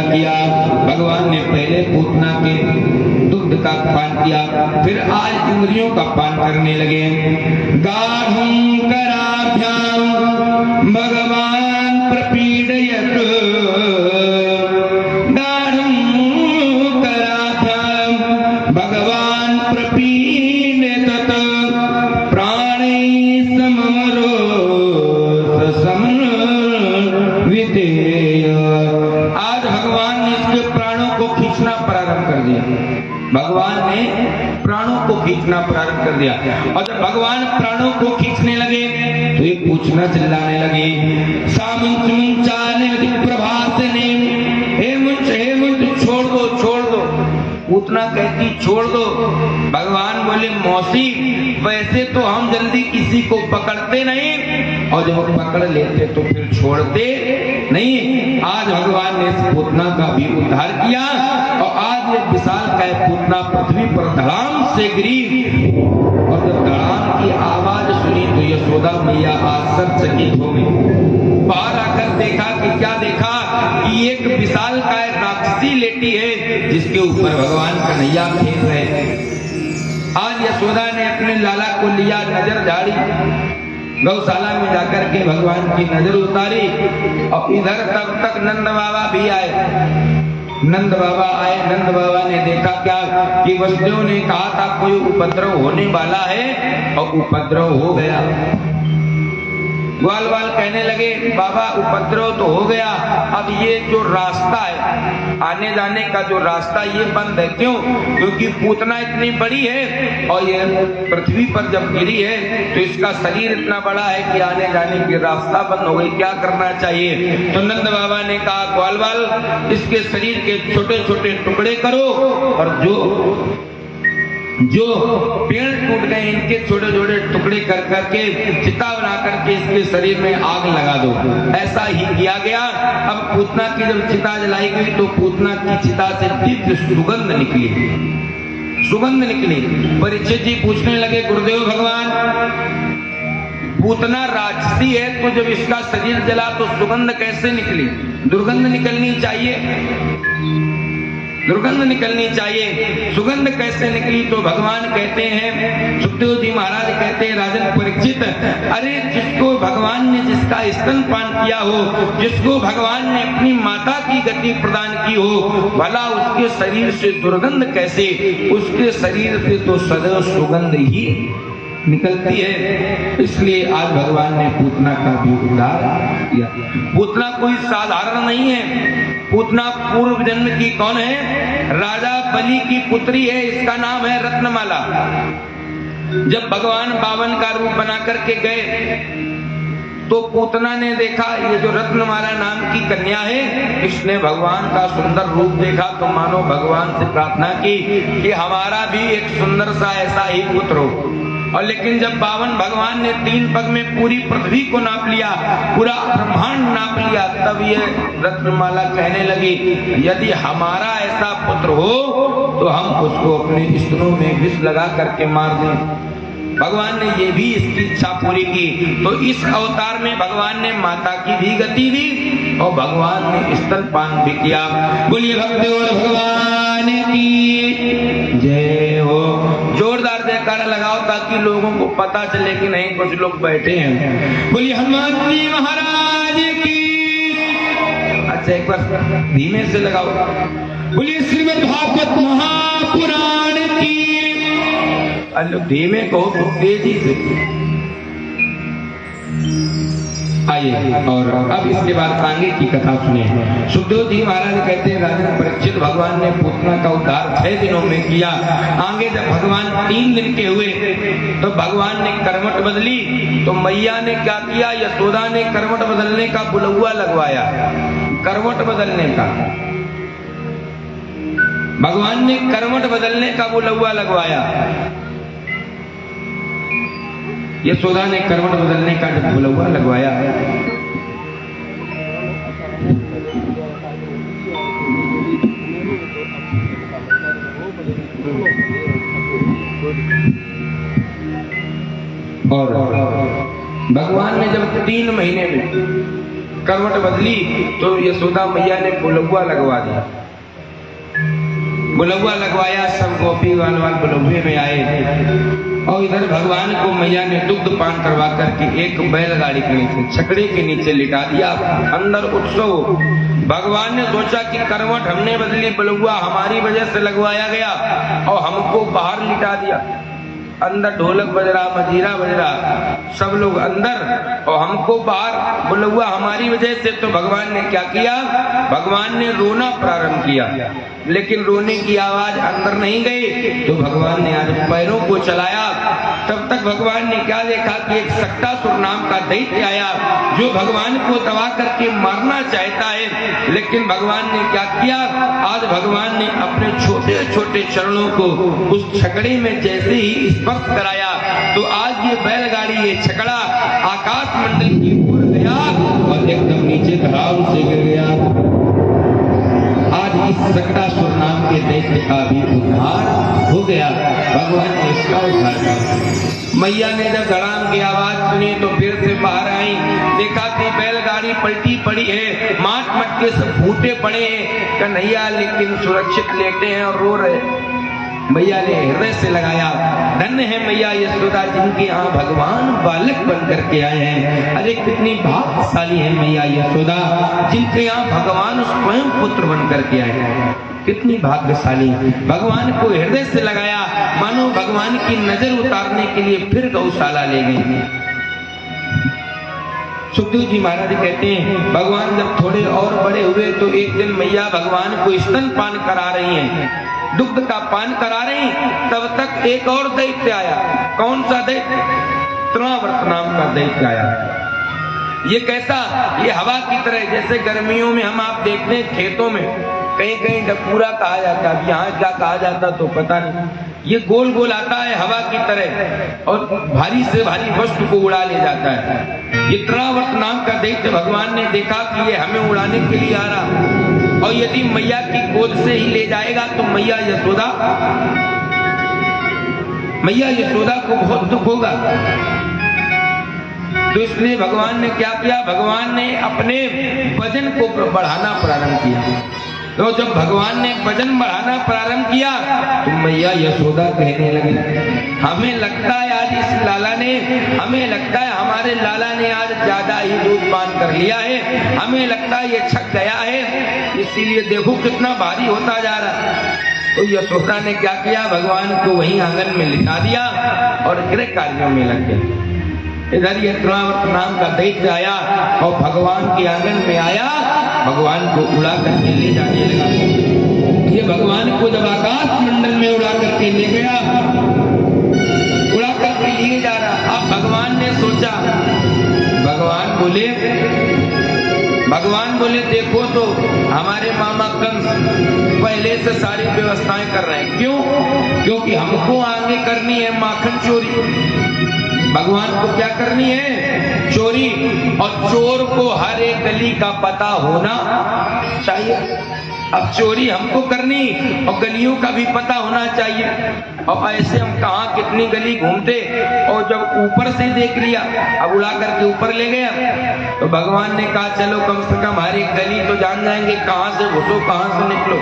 भगवान ने पहले पूतना के दुग्ध का पान किया, फिर आज इंद्रियों का पान करने लगे। गाढ़ं कराभ्याम भगवान प्रपीडयत्, गाढ़ं कराभ्याम भगवान प्रपीडयत्, प्राणै समरो समन्वितेय। आज भगवान ने इसके प्राणों को खींचना प्रारंभ कर दिया। भगवान ने प्राणों को खींचना प्रारंभ कर दिया और जब भगवान प्राणों को खींचने लगे तो ये पूछना चिल्लाने लगे। सामुंच मुंचाने प्रभासने, हे मुंच छोड़ दो। पूतना कहती छोड़ दो। भगवान बोले मौसी वैसे तो हम जल्दी किसी को पकड़ते नहीं और जब पकड़ लेते तो फिर छोड़ते नहीं। आज भगवान ने इस पूतना का भी उद्धार किया और आज ये विशाल काय पूतना पृथ्वी पर धड़ाम से गिरी और जब धड़ाम की आवाज सुनी तो यशोदा मैया आश्चर्यचकित हो गई। बाहर आकर देखा कि क्या देखा कि एक विशाल काय राक्षसी लेटी है जिसके ऊपर भगवान कन्हैया खेल रहे हैं। आज यशोदा ने अपने लाला को लिया, नजर झाड़ी, गौशाला में जाकर के भगवान की नजर उतारी और इधर तब तक नंद बाबा भी आए। नंद बाबा ने देखा क्या कि वसुदेव ने कहा था कोई उपद्रव होने वाला है और उपद्रव हो गया। ग्वाल कहने लगे बाबा उपद्रव तो हो गया, अब ये जो रास्ता है आने जाने का जो रास्ता ये बंद है। क्यों? क्योंकि पूतना इतनी बड़ी है और ये पृथ्वी पर जब गिरी है तो इसका शरीर इतना बड़ा है कि आने जाने की रास्ता बंद हो गई, क्या करना चाहिए? तो नंद बाबा ने कहा ग्वाल इसके शरीर के छोटे छोटे टुकड़े करो और जो पेड़ टूट गए इनके छोटे छोटे टुकड़े कर करके चिता बना करके इसके शरीर में आग लगा दो। ऐसा ही किया गया। अब पूतना की जब चिता जलाई गई तो पूतना की चिता से दिव्य सुगंध निकली। परीक्षित जी पूछने लगे गुरुदेव भगवान पूतना राक्षसी है तो जब इसका शरीर जला तो सुगंध कैसे निकली? दुर्गंध निकलनी चाहिए, सुगंध कैसे निकली? तो भगवान कहते हैं, सुखदेव जी महाराज कहते हैं राजन परीक्षित, अरे जिसको भगवान ने जिसका स्तनपान किया हो, जिसको भगवान ने अपनी माता की गति प्रदान की हो, भला उसके शरीर से दुर्गंध कैसे? उसके शरीर से तो सदैव सुगंध ही निकलती है। इसलिए आज भगवान ने पूतना का भी उद्धार किया। पूतना कोई साधारण नहीं है। पूतना पूर्व जन्म की कौन है? राजा बलि की पुत्री है। इसका नाम है रत्नमाला। जब भगवान बावन का रूप बना करके गए तो पूतना ने देखा ये जो रत्नमाला नाम की कन्या है, इसने भगवान का सुंदर रूप देखा तो मानो भगवान से प्रार्थना की कि हमारा भी एक सुंदर सा ऐसा ही पुत्र हो। और लेकिन जब बावन भगवान ने 3 पग में पूरी पृथ्वी को नाप लिया, पूरा ब्रह्मांड नाप लिया, तब ये रत्नमाला कहने लगी यदि हमारा ऐसा पुत्र हो तो हम उसको अपने स्तनों में विष लगा करके मार दें। भगवान ने ये भी इसकी इच्छा पूरी की। तो इस अवतार में भगवान ने माता की भी गति दी और भगवान ने स्तनपान भी किया। बोलिए भक्ति और भगवान की जय हो। जोरदार जयकारा लगाओ ताकि लोगों को पता चले कि नहीं कुछ लोग बैठे हैं। बोलिए हनुमान जी महाराज की। अच्छा एक बार धीमे से लगाओ। बोलिए श्रीमद् भागवत महापुराण की। अरे धीमे कहो तो तेजी से। आइए और अब इसके बाद आगे की कथा सुने। सुखदेव जी महाराज कहते हैं राजन परीक्षित भगवान ने पूतना का उद्धार 6 दिनों में किया। आगे जब भगवान 3 दिन के हुए तो भगवान ने करवट बदली। तो मैया ने क्या किया? यशोदा ने करवट बदलने का बुलौआ लगवाया। करवट बदलने का भगवान ने करवट बदलने का बुलौआ लगवाया। यशोदा ने करवट बदलने का जब बुलौआ लगवाया और भगवान ने जब 3 महीने में करवट बदली तो यशोदा मैया ने बुलौआ लगवा दिया। बुलौआ लगवाया, सब गोपी वाल बुलौए में आए और इधर भगवान को मैया ने दुग्ध पान करवा करके एक बैलगाड़ी के नीचे, छकड़े के नीचे लिटा दिया। अंदर उत्सव। भगवान ने सोचा कि करवट हमने बदली, बुलौआ हमारी वजह से लगवाया गया और हमको बाहर लिटा दिया। अंदर ढोलक बज रहा, मजीरा बज रहा, सब लोग अंदर और हमको बाहर, बुलौआ हमारी वजह से। तो भगवान ने क्या किया? भगवान ने रोना प्रारंभ किया, लेकिन रोने की आवाज अंदर नहीं गई। तो भगवान ने आज पैरों को चलाया। तब तक भगवान ने क्या देखा कि एक सक्टासुर नाम का दैत्य आया जो भगवान को दबा करके मारना चाहता है। लेकिन भगवान ने क्या किया? आज भगवान ने अपने छोटे छोटे चरणों को उस छकड़े में जैसे ही स्पर्श कराया तो आज ये बैलगाड़ी, ये छकड़ा आकाश मंडल की ओर गया और एकदम नीचे धराव से गिर गया। आज इस सक्टासुर नाम के दैत्य का भी उद्धार हो गया। भगवान ने इसका उद्धार किया। मैया ने जब धड़ाम की आवाज सुनी तो फिर से बाहर आई, देखा कि बैलगाड़ी पलटी पड़ी है, माट मटके सब फूटे पड़े हैं, कन्हैया लेकिन सुरक्षित लेटे हैं और रो रहे। मैया ने हृदय से लगाया, धन्य है मैया यशोदा जिनके यहाँ भगवान बालक बन करके आए हैं। अरे कितनी भाग्यशाली है मैया यशोदा जिनके यहाँ भगवान स्वयं पुत्र बन करके आए हैं। कितनी भाग्यशाली। भगवान को हृदय से लगाया, मानो भगवान की नजर उतारने के लिए फिर गौशाला ले गई। सुखदेव जी महाराज कहते हैं भगवान जब थोड़े और बड़े हुए तो एक दिन मैया भगवान को स्तन पान करा रही हैं, दुग्ध का पान करा रही, तब तक एक और दैत्य आया। कौन सा दैत्य? तृणावर्त नाम का दैत्य आया। ये कैसा? ये हवा की तरह, जैसे गर्मियों में हम आप देखते हैं खेतों में कहीं कहीं डपूरा कहा जाता है, यहाँ क्या कहा जाता तो पता नहीं। ये गोल गोल आता है हवा की तरह और भारी से भारी वस्तु को उड़ा ले जाता है। ये तृणावर्त नाम का दैत्य भगवान ने देखा कि ये हमें उड़ाने के लिए आ रहा और यदि मैया की गोद से ही ले जाएगा तो मैया यशोदा को बहुत दुख होगा। तो इसलिए भगवान ने क्या किया? भगवान ने अपने वजन को बढ़ाना प्रारंभ किया। तो जब भगवान ने वजन बढ़ाना प्रारंभ किया तो मैया यशोदा कहने लगी, हमें लगता है आज इस लाला ने, हमें लगता है हमारे लाला ने आज ज्यादा ही दूध पान कर लिया है, हमें लगता है ये छक गया है, इसीलिए देखो कितना भारी होता जा रहा है। तो यशोदा ने क्या किया? भगवान को वहीं आंगन में लिटा दिया और गृह कार्यों में लग गया। इधर ये तृणावर्त नाम का दैत्य आया और भगवान के आंगन में आया, भगवान को उड़ा करके ले जाने लगा। ये भगवान को जब आकाश मंडल में उड़ा करके ले गया, उड़ा करके लिए जा रहा। अब भगवान ने सोचा, भगवान बोले देखो तो हमारे मामा कंस पहले से सारी व्यवस्थाएं कर रहे हैं। क्यों? क्योंकि हमको आगे करनी है माखन चोरी। भगवान को क्या करनी है? चोरी। और चोर को हर एक गली का पता होना चाहिए। अब चोरी हमको करनी और गलियों का भी पता होना चाहिए। और ऐसे हम कहाँ कितनी गली घूमते और जब ऊपर से देख लिया, अब उड़ा करके ऊपर ले गया तो भगवान ने कहा चलो कम से कम हर एक गली तो जान जाएंगे कहाँ से घुसो कहाँ से निकलो,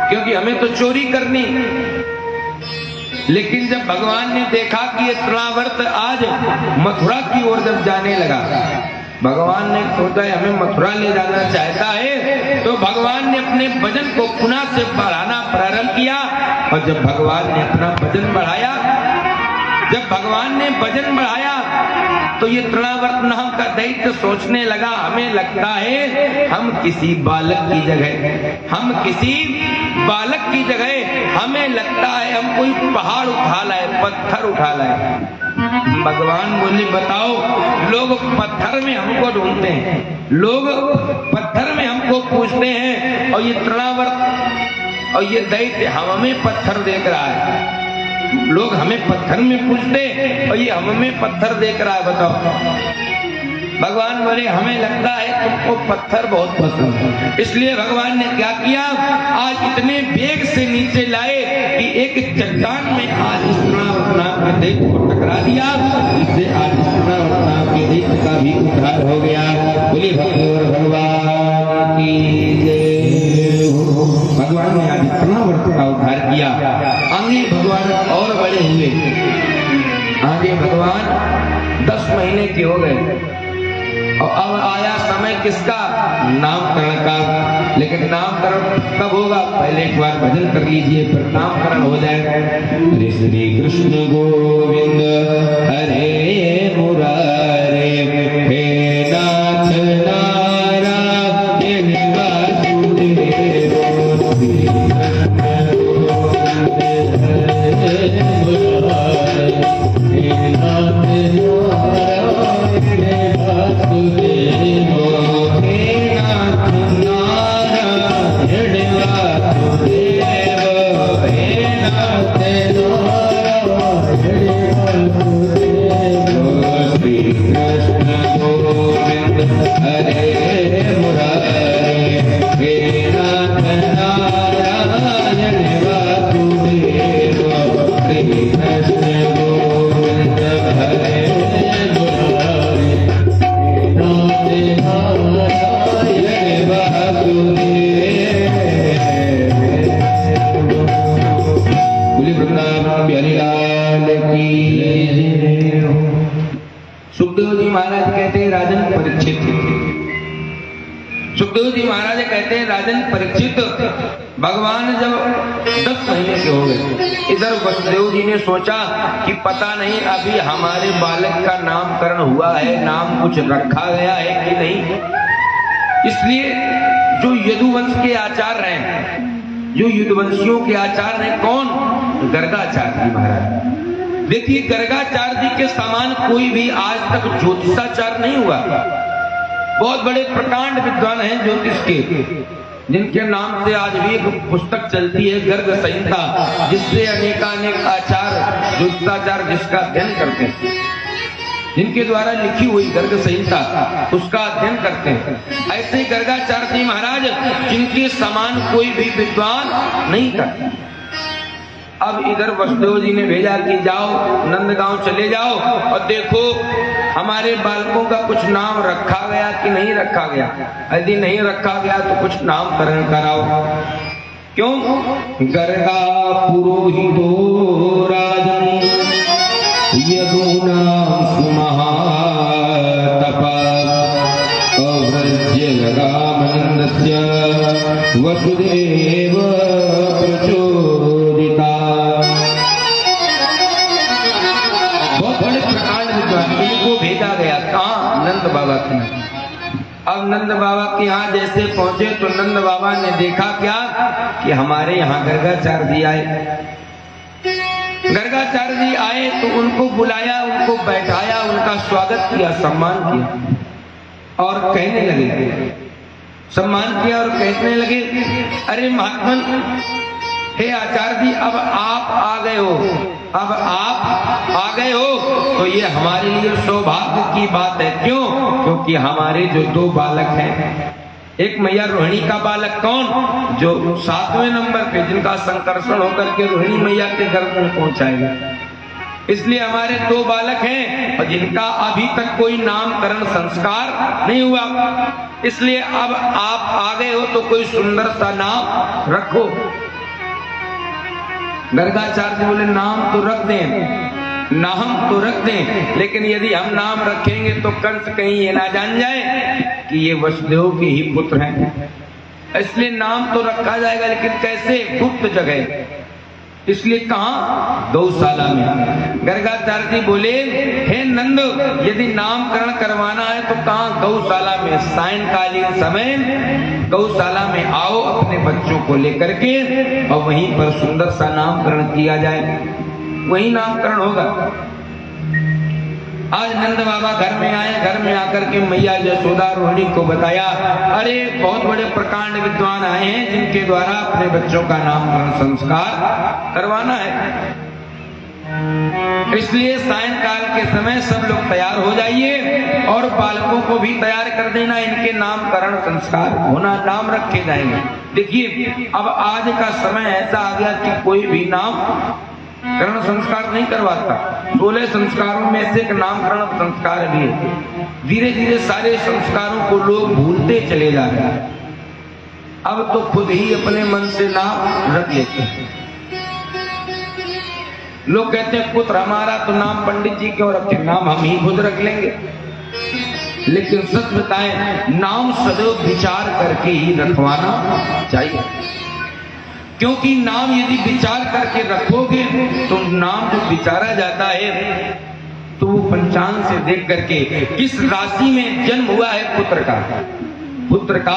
क्योंकि हमें तो चोरी करनी। लेकिन जब भगवान ने देखा कि ये तृणावर्त आज मथुरा की ओर जब जाने लगा, भगवान ने सोचा हमें मथुरा ले जाना चाहता है, तो भगवान ने अपने वजन को पुनः से बढ़ाना प्रारंभ किया। और जब भगवान ने अपना वजन बढ़ाया, तो ये तृणावर्त नाम का दैत्य सोचने लगा, हमें लगता है हम किसी बालक की जगह हमें लगता है हम कोई पहाड़ उठा लाए, पत्थर उठा लाए। भगवान बोले बताओ, लोग पत्थर में हमको ढूंढते हैं, लोग पत्थर में हमको पूछते हैं और ये तृणावर्त और ये दैत्य हमें पत्थर देख रहा है। लोग हमें पत्थर में पूछते और ये हमें पत्थर देख रहा है, बताओ। भगवान बोले हमें लगता है तुमको पत्थर बहुत पसंद है, इसलिए भगवान ने क्या किया, आज इतने वेग से नीचे लाए कि एक चट्टान में आज इस नाम देव को टकरा दिया, इससे आज कर्णावर्त के देश का भी उद्धार हो गया। बोले भगवान भगवान की जय हो। भगवान ने आज कर्णावर्त का उद्धार किया। आगे भगवान और बड़े हुए, आगे भगवान 10 महीने के हो गए और अब आया समय किसका? नामकरण का। लेकिन नामकरण कब होगा? पहले एक बार भजन कर लीजिए, फिर नामकरण हो जाए। हरे श्री कृष्ण गोविंद हरे मुरारे, हे नाथ नारायण वासुदेव, श्री कृष्ण गोविंद हरे मुरारे, हे नाथ सुखदेव जी महाराज कहते हैं राजन परीक्षित, सुखदेव जी महाराज कहते हैं राजन परीक्षित, भगवान जब 10 महीने के हो गए, इधर वसुदेव जी ने सोचा कि पता नहीं अभी हमारे बालक का नामकरण हुआ है, नाम कुछ रखा गया है कि नहीं। इसलिए जो यदुवंश के आचार्य हैं, जो युद्धवंशियों के आचार्य हैं, कौन? गर्गाचार्य जी महाराज। देखिए गर्गाचार्य जी के समान कोई भी आज तक ज्योतिषाचार्य नहीं हुआ। बहुत बड़े प्रकांड विद्वान हैं ज्योतिष के, जिनके नाम से आज भी एक पुस्तक चलती है गर्ग संहिता, जिससे अनेकानेक आचार्य ज्योतिषाचार्य जिसका अध्ययन करते हैं, जिनके द्वारा लिखी हुई गर्ग संहिता उसका अध्ययन करते हैं। ऐसे गर्गाचार्य जी महाराज जिनके समान कोई भी विद्वान नहीं था। अब इधर वसुदेव जी ने भेजा कि जाओ नंदगांव चले जाओ और देखो हमारे बालकों का कुछ नाम रखा गया कि नहीं रखा गया। यदि नहीं रखा गया तो कुछ नामकरण कराओ। क्यों? गर्गा पुरोहितो राजन यदूनां सुमहातपा अव्रज्य रामानन्दस्य वसुदेव प्रचोदिता। बहुत बड़े प्रकांड विद्वान, इनको भेजा गया कहाँ? नंद बाबा के यहाँ। अब नंद बाबा के यहाँ जैसे पहुंचे तो नंद बाबा ने देखा क्या कि हमारे यहाँ गर्गाचार्य जी आए। गर्गाचार्य जी आए तो उनको बुलाया, उनको बैठाया, उनका स्वागत किया, सम्मान किया और कहने लगे, सम्मान किया और कहने लगे, अरे महात्मन, हे आचार्य जी, अब आप आ गए हो, अब आप आ गए हो तो ये हमारे लिए सौभाग्य की बात है। क्यों? क्योंकि हमारे जो 2 बालक हैं, एक मैया रोहिणी का बालक कौन, जो 7वें नंबर पे, जिनका संकर्षण होकर के रोहिणी मैया के गर्भ में पहुंचाएगा, इसलिए हमारे 2 बालक हैं और जिनका अभी तक कोई नामकरण संस्कार नहीं हुआ। इसलिए अब आप आ गए हो तो कोई सुंदर सा नाम रखो। गर्गाचार्य बोले नाम तो रख दें, नाम तो रख दें, लेकिन यदि हम नाम रखेंगे तो कंस कहीं ये ना जान जाए कि ये वसुदेव के ही पुत्र हैं। इसलिए नाम तो रखा जाएगा, लेकिन कैसे? गुप्त जगह। इसलिए कहाँ? गौशाला में। गर्गाचार्य जी बोले, हे नंद, यदि नामकरण करवाना है तो कहाँ? गौशाला में। सायंकालीन समय गौशाला में आओ अपने बच्चों को लेकर के और वहीं पर सुंदर सा नामकरण किया जाए, वही नामकरण होगा। आज नंद बाबा घर में आए, घर में आकर के मैया यशोदा रोहिणी को बताया, अरे बहुत बड़े प्रकांड विद्वान आए हैं जिनके द्वारा अपने बच्चों का नामकरण संस्कार करवाना है। इसलिए सायंकाल के समय सब लोग तैयार हो जाइए और बालकों को भी तैयार कर देना, इनके नामकरण संस्कार होना, नाम रखे जाएंगे। देखिए अब आज का समय ऐसा आ गया कि कोई भी नामकरण संस्कार नहीं करवाता। 16 संस्कारों में से एक नामकरण संस्कार भी है। धीरे धीरे सारे संस्कारों को लोग भूलते चले जा रहे हैं। अब तो खुद ही अपने मन से नाम रख लेते हैं। लोग कहते हैं पुत्र हमारा, तो नाम पंडित जी क्यों रखे, नाम हम ही खुद रख लेंगे। लेकिन सच बताएं, नाम सदैव विचार करके ही रखवाना चाहिए, क्योंकि नाम यदि विचार करके रखोगे तो नाम जो विचारा जाता है तो वो पंचांग से देख करके किस राशि में जन्म हुआ है पुत्र का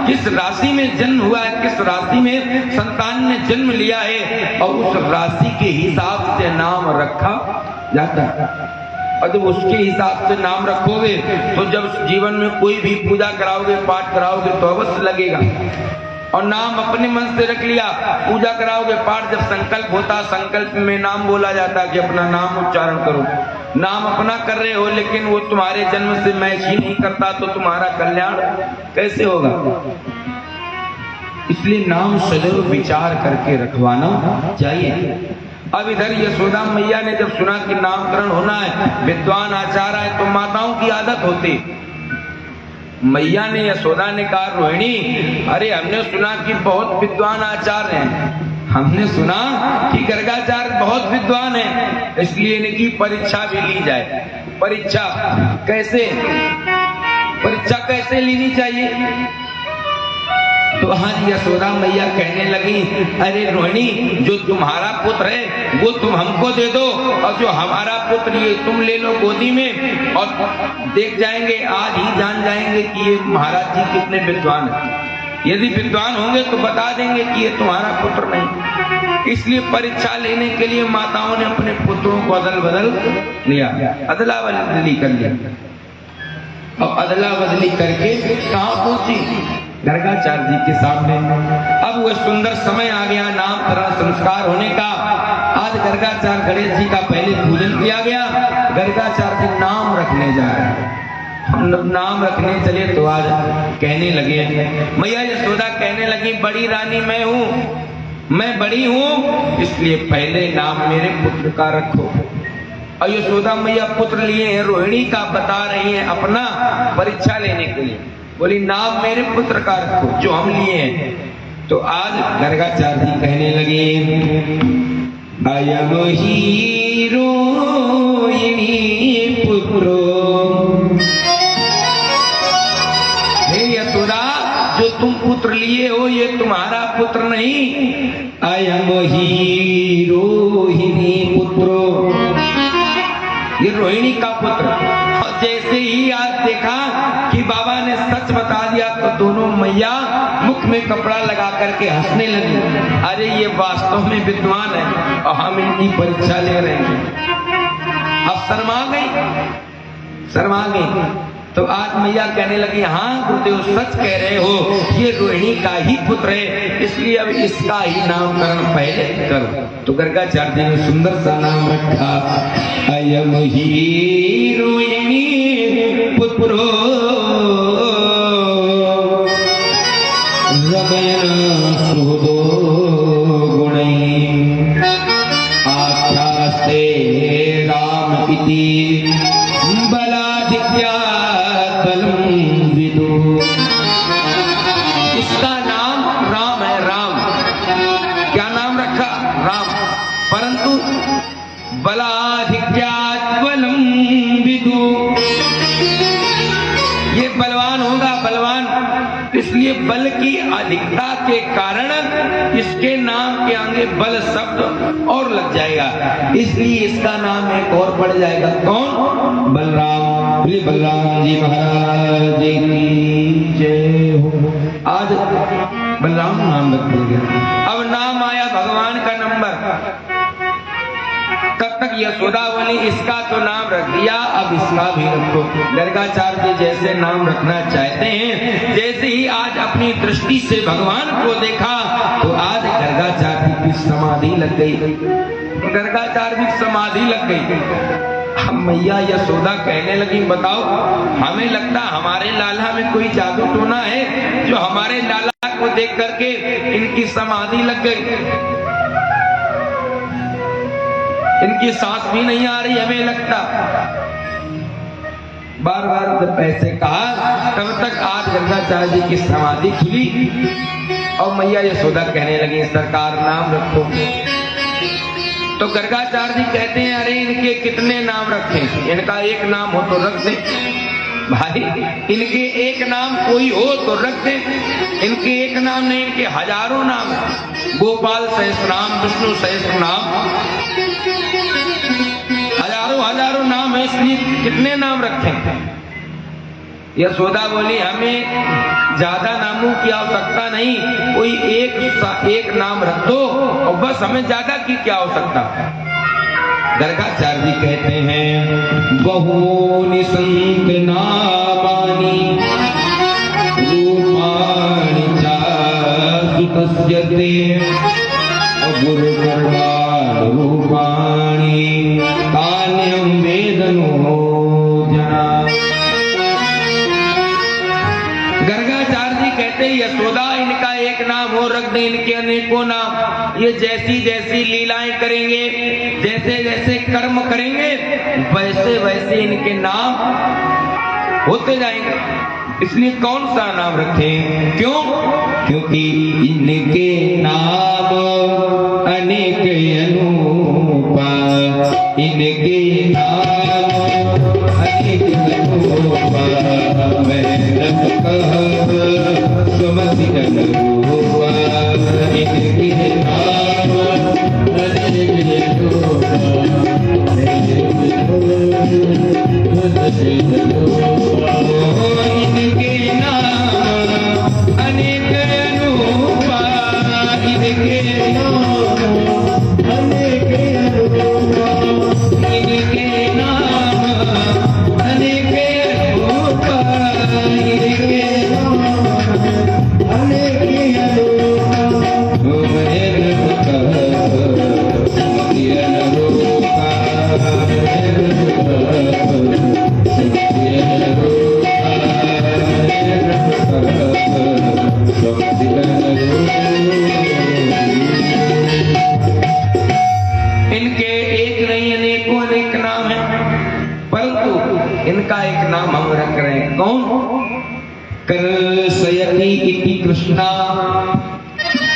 किस राशि में जन्म हुआ है, किस राशि में संतान ने जन्म लिया है, और उस राशि के हिसाब से नाम रखा जाता है। और जब उसके हिसाब से नाम रखोगे तो जब जीवन में कोई भी पूजा कराओगे, पाठ कराओगे तो अवश्य लगेगा। और नाम अपने मन से रख लिया, पूजा कराओगे, पाठ जब संकल्प होता, संकल्प में नाम बोला जाता कि अपना नाम उच्चारण करो। नाम अपना कर रहे हो लेकिन वो तुम्हारे जन्म से मैच ही नहीं करता, तो तुम्हारा कल्याण कैसे होगा। इसलिए नाम सदैव विचार करके रखवाना चाहिए। अब इधर यशोदा मैया ने जब सुना कि नामकरण होना है, विद्वान आचार है, तो माताओं की आदत होती, मैया ने यशोदा ने कहा रोहिणी, अरे हमने सुना कि बहुत विद्वान आचार्य हैं, हमने सुना कि गर्गाचार्य बहुत विद्वान है, इसलिए इनकी परीक्षा भी ली जाए। परीक्षा कैसे लेनी चाहिए। तो आज यशोदा मैया कहने लगी, अरे रोहिणी, जो तुम्हारा पुत्र है वो तुम हमको दे दो, और जो हमारा पुत्र ये तुम ले लो गोदी में, और देख जाएंगे, आज ही जान जाएंगे कि ये महाराज जी कितने विद्वान हैं। यदि विद्वान होंगे तो बता देंगे कि ये तुम्हारा पुत्र नहीं। इसलिए परीक्षा लेने के लिए माताओं ने अपने पुत्रों को अदल बदल लिया, अदला बदली कर लिया। और अदला बदली करके कहाँ पहुंची, गर्गाचार्य जी के सामने। अब वह सुंदर समय आ गया नामकरण संस्कार होने का। आज गर्गाचार्य गणेश जी का पहले पूजन किया गया, गर्गाचार्य जी नाम रखने जा रहे हैं। हम लोग नाम रखने चले तो आज कहने लगे, मैया यशोदा कहने लगी, बड़ी रानी मैं हूँ, मैं बड़ी हूँ, इसलिए पहले नाम मेरे पुत्र का रखो। और यशोदा मैया पुत्र लिए हैं, रोहिणी का बता रही हैं अपना, परीक्षा लेने के लिए बोली नाम मेरे पुत्र का रखो जो हम लिए हैं। तो आज गर्गाचार्य जी कहने लगे, अयम ही रोहिणी पुत्रो, हे यशोदा, जो तुम पुत्र लिए हो ये तुम्हारा पुत्र नहीं, अयम ही रोहिणी पुत्रो, ये रोहिणी का पुत्र। और जैसे ही आज देखा कि बाबा ने सच बता दिया तो दोनों मैया मुख में कपड़ा लगा करके हंसने लगी, अरे ये वास्तव में विद्वान है और हम इनकी परीक्षा ले रहे हैं। अब शर्मा गई। तो आज मैया कहने लगी, हाँ गुरुदेव सच कह रहे हो, ये रोहिणी का ही पुत्र है, इसलिए अब इसका ही नामकरण पहले करो। तो गर्गाचार्य जी ने सुंदर सा नाम रखा, अयम ही रोहिणी पुत्रो रमयन सुहृदो गुणैः आख्यास्ते राम इति बलाधिक्या विदु। इसका नाम राम है, राम। क्या नाम रखा, राम, परंतु बलाधिक्यात् बलं विदु, ये बलवान होगा, बलवान, इसलिए बल की अधिकता के कारण इसके नाम के आगे बल शब्द और लग जाएगा, इसलिए इसका नाम एक और बढ़ जाएगा। कौन, बलराम। बोलिए बलराम जी महाराज की जय हो। आज बलराम नाम रख दिया। अब नाम आया भगवान का नंबर। तब तक यशोदा बोली इसका तो नाम रख दिया, अब इसका भी रखो। गर्गाचार्य जी जैसे नाम रखना चाहते हैं, जैसे ही आज अपनी दृष्टि से भगवान को देखा तो आज गर्गाचार्य की समाधि लग गई, गर्गाचार्य की समाधि लग गई। हम मैया यशोदा कहने लगी, बताओ हमें लगता हमारे लाला में कोई जादू टोना है जो हमारे लाला को देख करके इनकी समाधि लग गई। इनकी सांस भी नहीं आ रही हमें लगता। बार बार जब ऐसे कहा तब तक आज गर्गाचार्य जी की समाधि खुली और मैया यशोदा कहने लगी सरकार नाम रखो। तो गर्गाचार्य जी कहते हैं अरे इनके कितने नाम रखें, इनका एक नाम हो तो रख दे भाई, इनके एक नाम कोई हो तो रख दे। इनके एक नाम नहीं, इनके हजारों नाम, गोपाल सहस्रनाम, विष्णु सहस्रनाम, हजारों हजारों नाम है, इसलिए कितने नाम रखें। यशोदा बोली हमें ज्यादा नामों की आवश्यकता नहीं, कोई एक नाम रख दो और बस, हमें ज्यादा की क्या आवश्यकता। गर्गाचार्य जी कहते हैं बहूनि संत नामानि रूपाणि च सुतस्य ते गुरुकर्मा रूपाणि तान्यं वेदनो जना। गर्गाचार्य जी कहते यशोदा इनका एक नाम हो रख दे, इनके अनेकों नाम। ये जैसी जैसी लीलाएं करेंगे, जैसे जैसे कर्म करेंगे, वैसे वैसे इनके नाम होते जाएंगे। इसलिए कौन सा नाम रखें, क्यों? क्योंकि इनके नाम अनेक अनूपा, इनके नाम अनेक अनूपा, सुमति अनुरूपा, इनके नाम अनेक अनूपा, इनके नाम अनेक अनूपा, इनके नाम अनेक अनूपा, इनके नाम अनेक अनूपा, इनके नाम अनेक इनके एक नहीं अनेकों अनेक नाम है, परंतु इनका एक नाम हम रख रहे हैं, कौन? कर्षयति इति कृष्णा।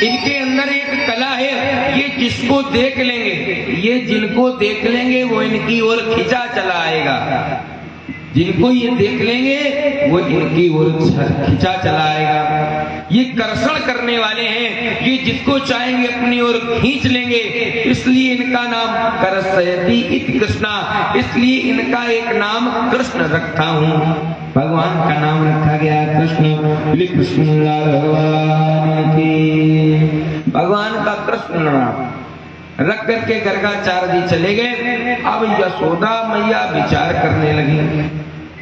इनके अंदर एक कला है, ये जिसको देख लेंगे, ये जिनको देख लेंगे वो इनकी ओर खिंचा चला आएगा। जिनको ये देख लेंगे वो इनकी ओर खिंचा चला आएगा। ये कर्षण करने वाले हैं, ये जिसको चाहेंगे अपनी ओर खींच लेंगे। इसलिए इनका नाम कर्षयति इति कृष्णा, इसलिए इनका एक नाम कृष्ण रखा हूँ। भगवान का नाम रखा गया कृष्ण, कृष्ण भगवान की, भगवान का कृष्ण नाम रख करके गर्गाचार्य जी चले गए। अब यशोदा मैया विचार करने लगी।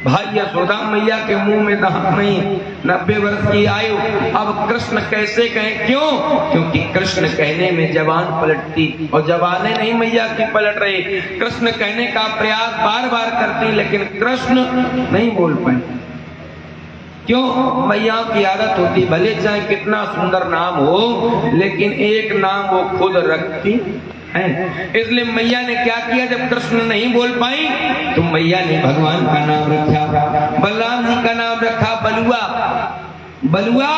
भाई यशोदा मैया के मुंह में दांत नहीं, 90 वर्ष की आयु, अब कृष्ण कैसे कहें, क्यों? क्योंकि कृष्ण कहने में जबान पलटती और जबानें नहीं मैया की पलट रही। कृष्ण कहने का प्रयास बार बार करती लेकिन कृष्ण नहीं बोल पाए। क्यों? मैया की आदत होती, भले चाहे कितना सुंदर नाम हो लेकिन एक नाम वो खुद रखती है। इसलिए मैया ने क्या किया, जब कृष्ण नहीं बोल पाई तो मैया ने भगवान का नाम रखा। बलराम जी का नाम रखा बलुआ, बलुआ,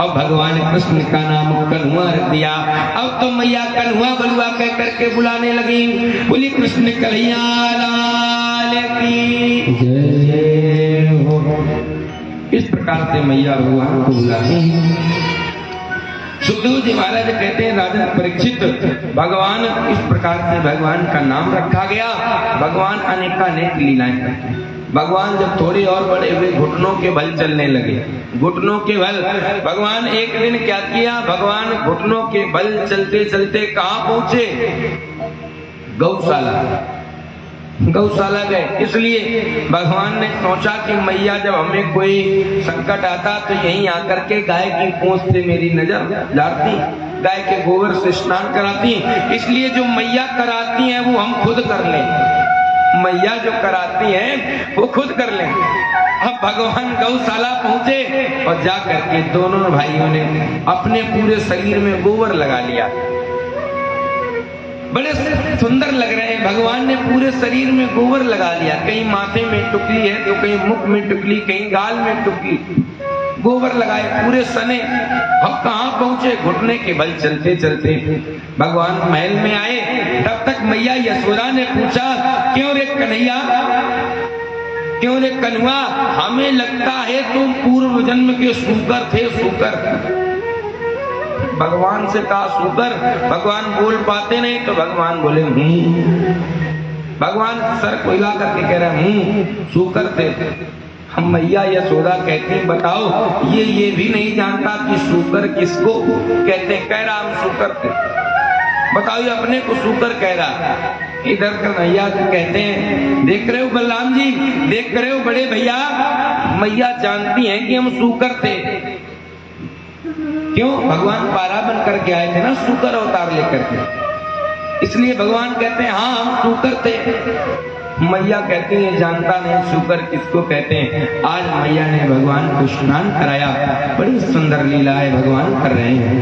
और भगवान कृष्ण का नाम कन्हुआ रख दिया। अब तो मैया कन्हुआ बलुआ कह करके बुलाने लगी, बोली कृष्ण कन्हैया लाल की जय हो। इस प्रकार से मैया भगवान को बुलाती हैं। सुखदेव जी महाराज कहते हैं राजन परीक्षित, भगवान इस प्रकार से भगवान का नाम रखा गया। भगवान अनेकानेक लीलाएं करते हैं। भगवान जब थोड़े और बड़े हुए, घुटनों के बल चलने लगे, घुटनों के बल, भगवान एक दिन क्या किया, भगवान घुटनों के बल चलते चलते कहाँ पहुंचे? गौशाला। गौशाला गए। इसलिए भगवान ने सोचा कि मैया जब हमें कोई संकट आता तो यहीं आकर के गाय की पूंछ से मेरी नजर जाती, गाय के गोबर से स्नान कराती। इसलिए जो मैया कराती हैं वो हम खुद कर लें, मैया जो कराती हैं वो खुद कर लें। अब भगवान गौशाला पहुंचे और जा करके दोनों भाइयों ने अपने पूरे शरीर में गोबर लगा लिया। बड़े सुंदर लग रहे हैं। भगवान ने पूरे शरीर में गोबर लगा लिया, कहीं माथे में टुकली है तो कहीं मुख में टुकली, कहीं गाल में टुकली, गोबर लगाए पूरे सने। अब कहाँ पहुंचे, घुटने के बल चलते चलते भगवान महल में आए। तब तक मैया यशोदा ने पूछा, क्यों रे कन्हैया, क्यों रे कन्हुआ, हमें लगता है तुम पूर्व जन्म के सूकर थे, सूकर। भगवान से कहा सूकर, भगवान बोल पाते नहीं तो भगवान बोले भगवान सर को हिला करके कह रहे सूकर थे। हम मैया यशोदा कहती हैं, बताओ ये भी नहीं जानता कि सूकर किसको कहते हैं। कह रहा हम सूकर थे, बताओ ये अपने को सूकर कह रहा। इधर कन्हैया कहते हैं, देख रहे हो बलराम जी, देख रहे हो बड़े भैया, मैया जानती हैं कि हम सूकर थे। क्यों, भगवान पारा बन करके आए थे ना सूकर अवतार लेकर के, इसलिए भगवान कहते हैं हाँ हम सूकर थे। मैया कहती है जानता नहीं सूकर किसको कहते हैं। आज मैया ने भगवान को स्नान कराया, बड़ी सुंदर लीलाएं भगवान कर रहे हैं।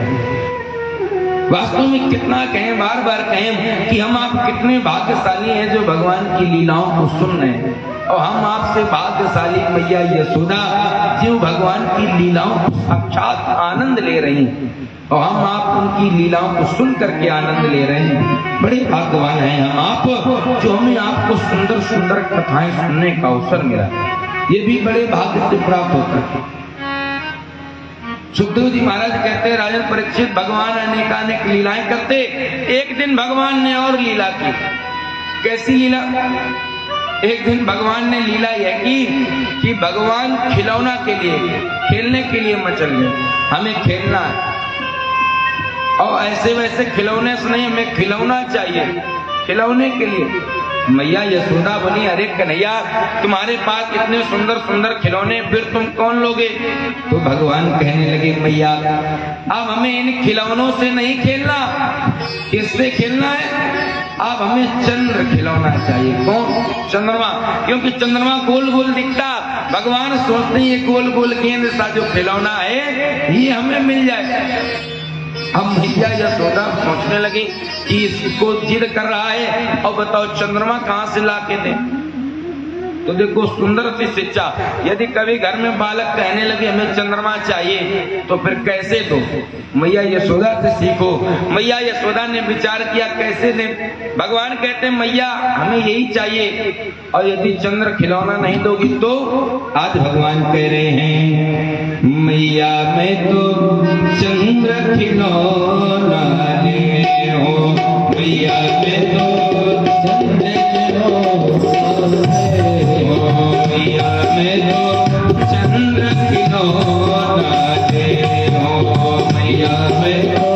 वास्तव में कितना कहें, बार बार कहें कि हम आप कितने भाग्यशाली हैं जो भगवान की लीलाओं को सुन रहे हैं। और हम आपसे भाग्यशाली मैया यशोदा जो भगवान की लीलाओं को साक्षात आनंद ले रही हैं, और हम आप उनकी लीलाओं को सुन करके आनंद ले रहे हैं। बड़े भाग्यवान हैं हम आप जो हमें आपको सुंदर सुंदर कथाएं सुनने का अवसर मिला, ये भी बड़े भाग्य से प्राप्त होता है। सुखदेव जी महाराज कहते हैं, राजन परीक्षित, भगवान अनेकानेक लीलाएं करते, एक दिन भगवान ने और लीला की। कैसी लीला? एक दिन भगवान ने लीला यह की कि भगवान खिलौना के लिए, खेलने के लिए मचल गए, हमें खेलना है और ऐसे वैसे खिलौने से नहीं, हमें खिलौना चाहिए। खिलौने के लिए मैया यशोदा बोली, अरे कन्हैया तुम्हारे पास इतने सुंदर सुंदर खिलौने, फिर तुम कौन लोगे? तो भगवान कहने लगे, मैया अब हमें इन खिलौनों से नहीं खेलना। किससे खेलना है? अब हमें चंद्र खिलौना चाहिए। कौन? चंद्रमा। क्योंकि चंद्रमा गोल गोल दिखता, भगवान सोचते हैं ये गोल गोल गेंद सा जो खिलौना है ये हमें मिल जाए। अब मैया यशोदा सोचने लगी कि इसको जिद कर रहा है, और बताओ चंद्रमा कहाँ से ला के दे। तो देखो सुंदर सी शिक्षा, यदि कभी घर में बालक कहने लगे हमें चंद्रमा चाहिए तो फिर कैसे दो? मैया यशोदा से सीखो। मैया यशोदा ने विचार किया कैसे दे। भगवान कहते हैं मैया हमें यही चाहिए, और यदि चंद्र खिलौना नहीं दोगी तो? आज भगवान कह रहे हैं, मैया मैं तो चंद्र खिलौना ले हो, मैया मैं तो चंद्र खिलौना मैया मैं तो चंद्र खिलौना ले हो, मैया मैं तो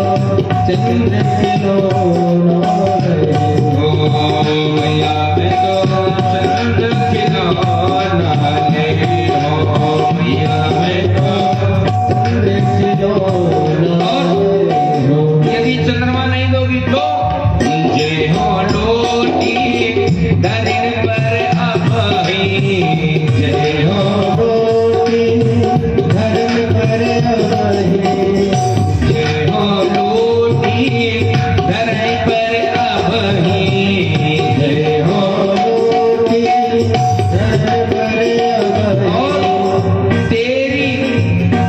चंद्र खिलौना ले हो, मैया मैं तो चंद्र खिलौना ले हो, मैया मैं तो चंद्र खिलौना ले हो। यदि चंद्रमा नहीं दोगी तो जय हो लोटी धरन पर अबही, जय हो लोटी धरन पर अबही, जय हो लोटी धरन पर अबही, जय हो लोटी धरन पर अबही। और तेरी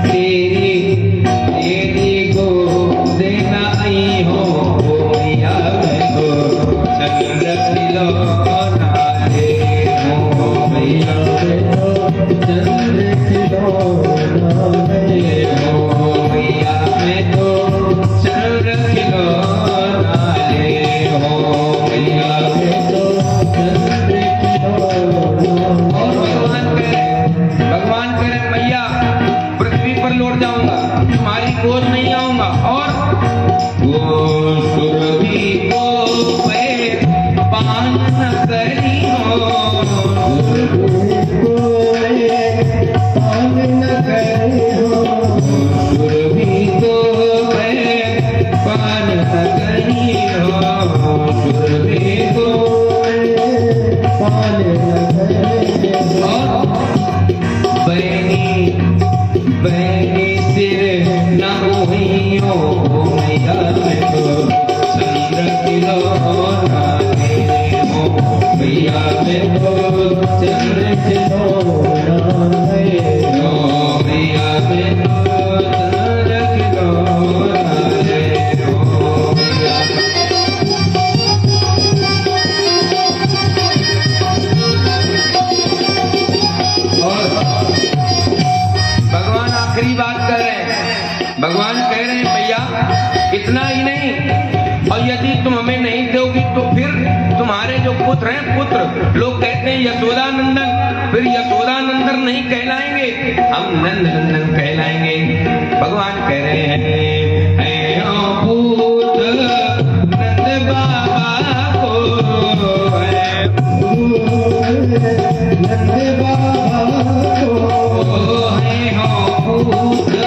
तेरी तेरी को देना आई हो, मैया मैं तो चंद्र खिलौना ले हो, मैया मैं तो चंद्र खिलौना ले हो, मैया मैं तो चंद्र खिलौना ले हो, मैया मैं तो चंद्र खिलौना। और भगवान करे मैया पृथ्वी पर लौट जाऊंगा, तुम्हारी गोद नहीं आऊंगा। और वो सुरभि को पान न करी हो, सुरभि को पान न करी हो, सुरभि को पान न करी हो, सुरभि को पान न करी हो। बहनी बहनी सिर न मोहियो, मैया मैं तो चंद्र खिलौना तेरे हो मैया मैं तो चंद्र खिलौना है हो मैया मैं तो चंद्र खिलौना है हो मैया। भगवान आखिरी बात कर रहे हैं, भगवान कह रहे हैं भैया इतना ही नहीं, और यदि तुम हमें नहीं दोगी तो फिर तुम्हारे जो पुत्र हैं, पुत्र लोग कहते हैं यशोदा नंदन, फिर यशोदा नंदन नहीं कहलाएंगे, हम नंद नंदन कहलाएंगे। भगवान कह रहे हैं है ओ पुत्र नंद बाबा को है नंद बाबा को है हो पुत्र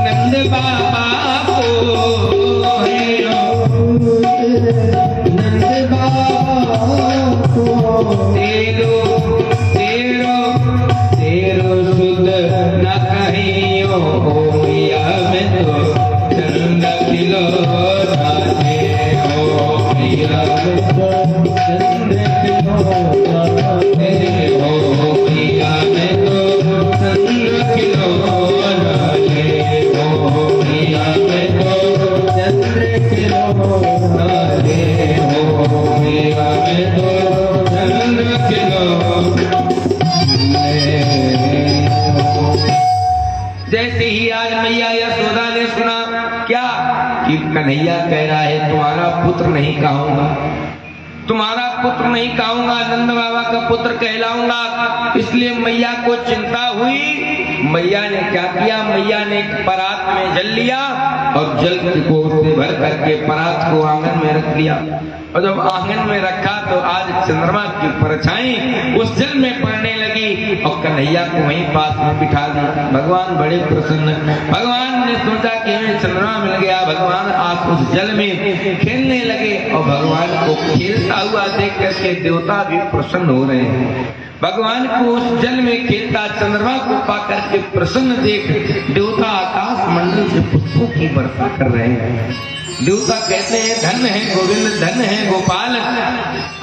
नंद बाबा को है नंद बाबा को तेरो तेरो तेरो सुध न कहियो मैया मैं तो चंद खिलौना है हो मैया मैं तो चंद खिलौना है हो मैया मैं तो चंद खिलौना है हो मैया मैं तो चंद्र खिलौना है हो मैया मैं तो चंद्र खिलौना है। जैसे ही आज मैया यशोदा ने सुना क्या कि कन्हैया कह रहा है तुम्हारा पुत्र नहीं कहूंगा, तुम्हारा पुत्र नहीं कहूंगा, नंद बाबा का पुत्र कहलाऊंगा, इसलिए मैया को चिंता हुई। मैया ने क्या किया, मैया ने एक परात में जल लिया और जल को से भर करके परात को आंगन में रख लिया, और जब आंगन में रखा तो आज चंद्रमा की परछाई उस जल में पड़ने लगी और कन्हैया को वहीं पास में बिठा दिया। भगवान बड़े प्रसन्न, भगवान ने सोचा कि हमें चंद्रमा मिल गया, भगवान आज उस जल में खेलने लगे और भगवान को खेलता हुआ देख करके देवता भी प्रसन्न हो रहे हैं। भगवान को उस जल में खेलता चंद्रमा को पा करके प्रसन्न देख देवता आकाश मंडल से पुष्पों की वर्षा कर रहे हैं। देवता कहते हैं धन है गोविंद, धन है गोपाल,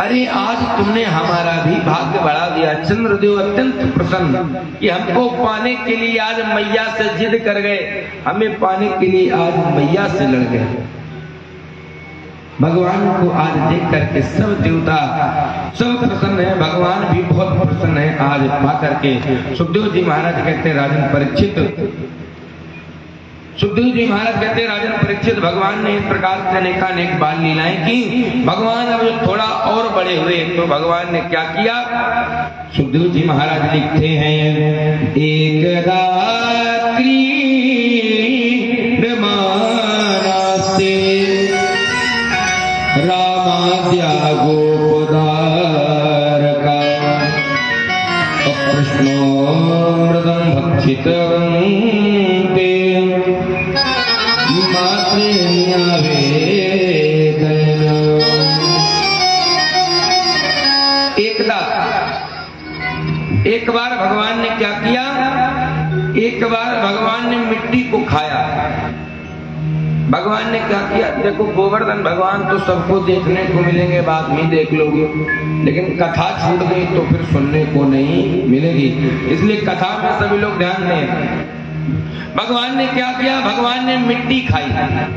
अरे आज तुमने हमारा भी भाग्य बढ़ा दिया। चंद्रदेव अत्यंत प्रसन्न कि हमको पाने के लिए आज मैया से जिद कर गए, हमें पाने के लिए आज मैया से लड़ गए। भगवान को आज देख करके सब देवता सब प्रसन्न है, भगवान भी बहुत प्रसन्न है आज पा करके। सुखदेव जी महाराज कहते हैं राजन परीक्षित, सुखदेव जी महाराज कहते हैं राजन परीक्षित, भगवान ने इस प्रकार से अनेक बाल लीलाएं की। भगवान अब थोड़ा और बड़े हुए तो भगवान ने क्या किया, सुखदेव जी महाराज लिखते हैं एक रात्रि रामाद्या गोपदार का कृष्णोमृतम भक्षितवन्ते एक बार भगवान ने क्या किया, एक बार भगवान ने मिट्टी को खाया। भगवान ने क्या किया, देखो गोवर्धन भगवान तो सबको देखने को मिलेंगे, बाद में देख लोगे, लेकिन कथा छूट गई तो फिर सुनने को नहीं मिलेगी, इसलिए कथा में सभी लोग ध्यान दें। भगवान ने क्या किया, भगवान ने मिट्टी खाई।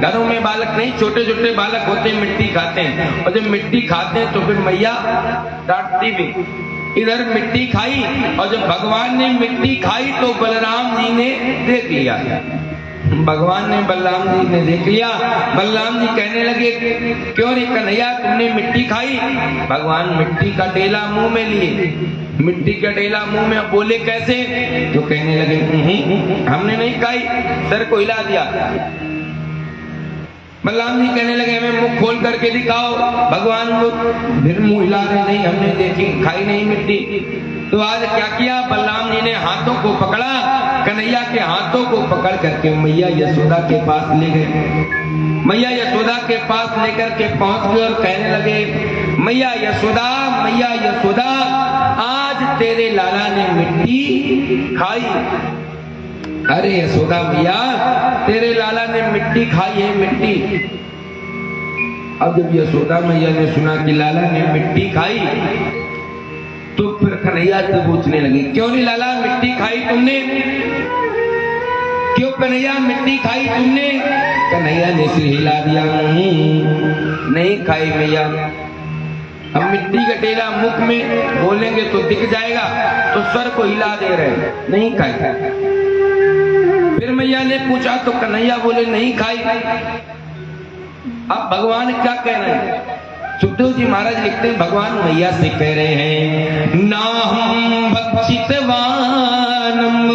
घरों में बालक नहीं, छोटे छोटे बालक होते हैं मिट्टी खाते हैं, और जब मिट्टी खाते हैं तो फिर मैया डांटती भी। इधर मिट्टी खाई, और जब भगवान ने मिट्टी खाई तो बलराम जी ने देख लिया। भगवान ने बलराम जी ने देख लिया। बलराम जी कहने लगे क्यों रे कन्हैया तुमने मिट्टी खाई। भगवान मिट्टी का ढेला मुंह में लिए, मिट्टी का ढेला मुंह में, बोले कैसे, तो कहने लगे हमने नहीं खाई, सर को हिला दिया। बलराम जी कहने लगे हमें मुंह खोल करके दिखाओ। भगवान को फिर मुंह हिला रहे, नहीं हमने देखी, खाई नहीं मिट्टी। तो आज क्या किया, बलराम जी ने हाथों को पकड़ा, कन्हैया के हाथों को पकड़ करके मैया यशोदा के पास ले गए। मैया यशोदा के पास लेकर के पहुंच गए और कहने लगे मैया यशोदा, मैया यशोदा, आज तेरे लाला ने मिट्टी खाई। अरे यशोदा मैया, तेरे लाला ने मिट्टी खाई है, मिट्टी। अब जब यशोदा मैया ने सुना कि लाला ने मिट्टी खाई तो फिर कन्हैया से पूछने लगी, क्यों नहीं लाला मिट्टी खाई तुमने? क्यों कन्हैया मिट्टी खाई तुमने? कन्हैया ने सिर हिला दिया, नहीं खाई मैया। अब मिट्टी का टेला मुख में बोलेंगे तो दिख जाएगा, तो सर को हिला दे रहे, नहीं खाई। फिर मैया ने पूछा तो कन्हैया बोले नहीं खाई। अब भगवान क्या कह रहे हैं? सुखदेव जी महाराज लिखते हैं, भगवान मैया से कह रहे हैं, नाहं भक्षितवानम्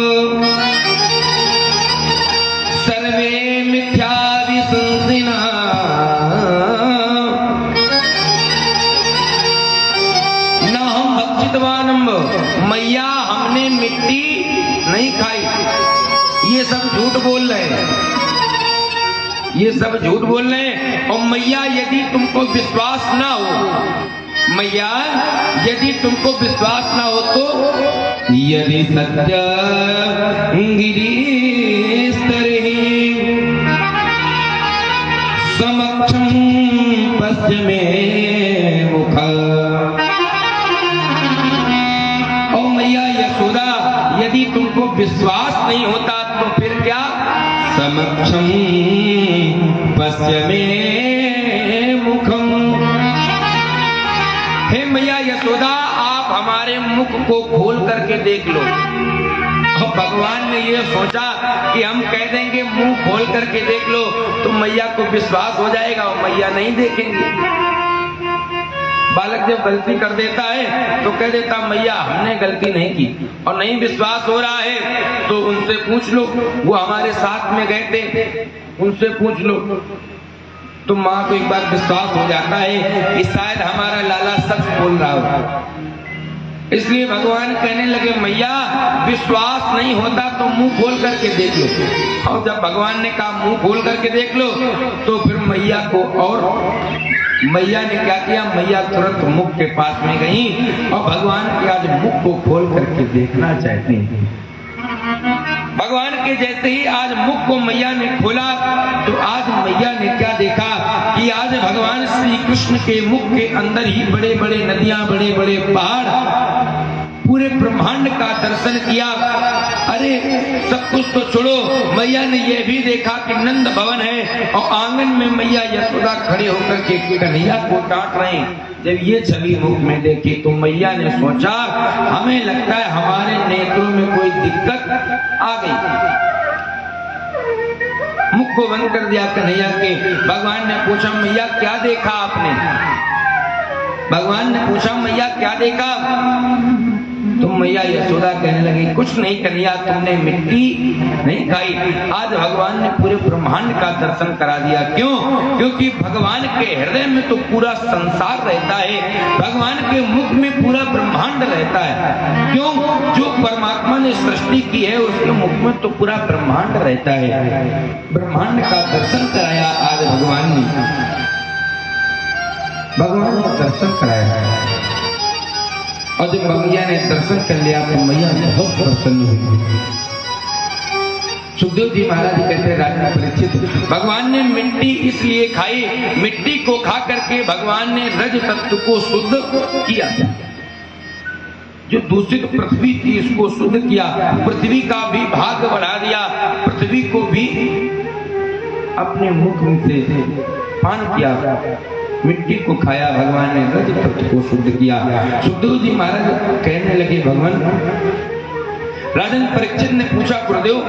सर्वे मिथ्या विसंसिना। नाहं भक्षितवानम्, मैया हमने मिट्टी नहीं खाई। ये सब झूठ बोल रहे हैं, ये सब झूठ बोल रहे हैं। और मैया यदि तुमको विश्वास ना हो, मैया यदि तुमको विश्वास ना हो तो यदि सत्य गिरीस्तरहि समक्षम पश्चिमे मुख। और मैया यशोदा यदि तुमको विश्वास नहीं होता तो फिर क्या? समक्षम पश्चिमे मुखम। हे मैया यशोदा, आप हमारे मुख को खोल करके देख लो। और भगवान ने ये सोचा कि हम कह देंगे मुंह खोल करके देख लो तो मैया को विश्वास हो जाएगा और मैया नहीं देखेंगे। बालक जब गलती कर देता है तो कह देता मैया हमने गलती नहीं की, और नहीं विश्वास हो रहा है तो उनसे पूछ लो, वो हमारे साथ में गए थे, उनसे पूछ लो। तो माँ को एक बार विश्वास हो जाता है कि शायद हमारा लाला सच बोल रहा हो। इसलिए भगवान कहने लगे मैया विश्वास नहीं होता तो मुंह खोल करके देख लो। और जब भगवान ने कहा मुंह खोल करके देख लो तो फिर मैया को, और मैया ने क्या किया? मैया तुरंत मुख के पास में गई और भगवान के आज मुख को खोल करके देखना चाहती हैं। भगवान के जैसे ही आज मुख को मैया ने खोला तो आज मैया ने क्या देखा कि आज भगवान श्री कृष्ण के मुख के अंदर ही बड़े बड़े नदियां, बड़े बड़े पहाड़, पूरे ब्रह्मांड का दर्शन किया। अरे सब कुछ तो छोड़ो, मैया ने यह भी देखा कि नंद भवन है और आंगन में मैया यशोदा खड़े होकर के कन्हैया को डांट रहे हैं। जब ये छवि मुख में देखी तो मैया ने सोचा हमें लगता है हमारे नेत्रों में कोई दिक्कत आ गई। मुख को बंद कर दिया कन्हैया के। भगवान ने पूछा मैया क्या देखा आपने? भगवान ने पूछा मैया क्या देखा? तो मैया यशोदा कहने लगी कुछ नहीं कन्हैया, तुमने मिट्टी नहीं खाई। आज भगवान ने पूरे ब्रह्मांड का दर्शन करा दिया। क्यों? क्योंकि भगवान के हृदय में तो पूरा संसार रहता है, भगवान के मुख में पूरा ब्रह्मांड रहता है। क्यों? जो परमात्मा ने सृष्टि की है उसके मुख में तो पूरा ब्रह्मांड रहता है। ब्रह्मांड का दर्शन कराया आज भगवान ने, भगवान ने दर्शन कराया। और जब मैया ने दर्शन कर लिया तो मैया बहुत प्रसन्न हुई। सुखदेव जी महाराज कहते हैं राजा परीक्षित, भगवान ने मिट्टी इसलिए खाई, मिट्टी को खा करके भगवान ने रज तत्व को शुद्ध किया। जो दूषित पृथ्वी थी इसको शुद्ध किया, पृथ्वी का भी भाग बढ़ा दिया, पृथ्वी को भी अपने मुख से पान किया, मिट्टी को खाया। भगवान ने रज तत्व को शुद्ध किया। सुखदेव जी महाराज कहने लगे भगवान, राजन परीक्षित ने पूछा गुरुदेव,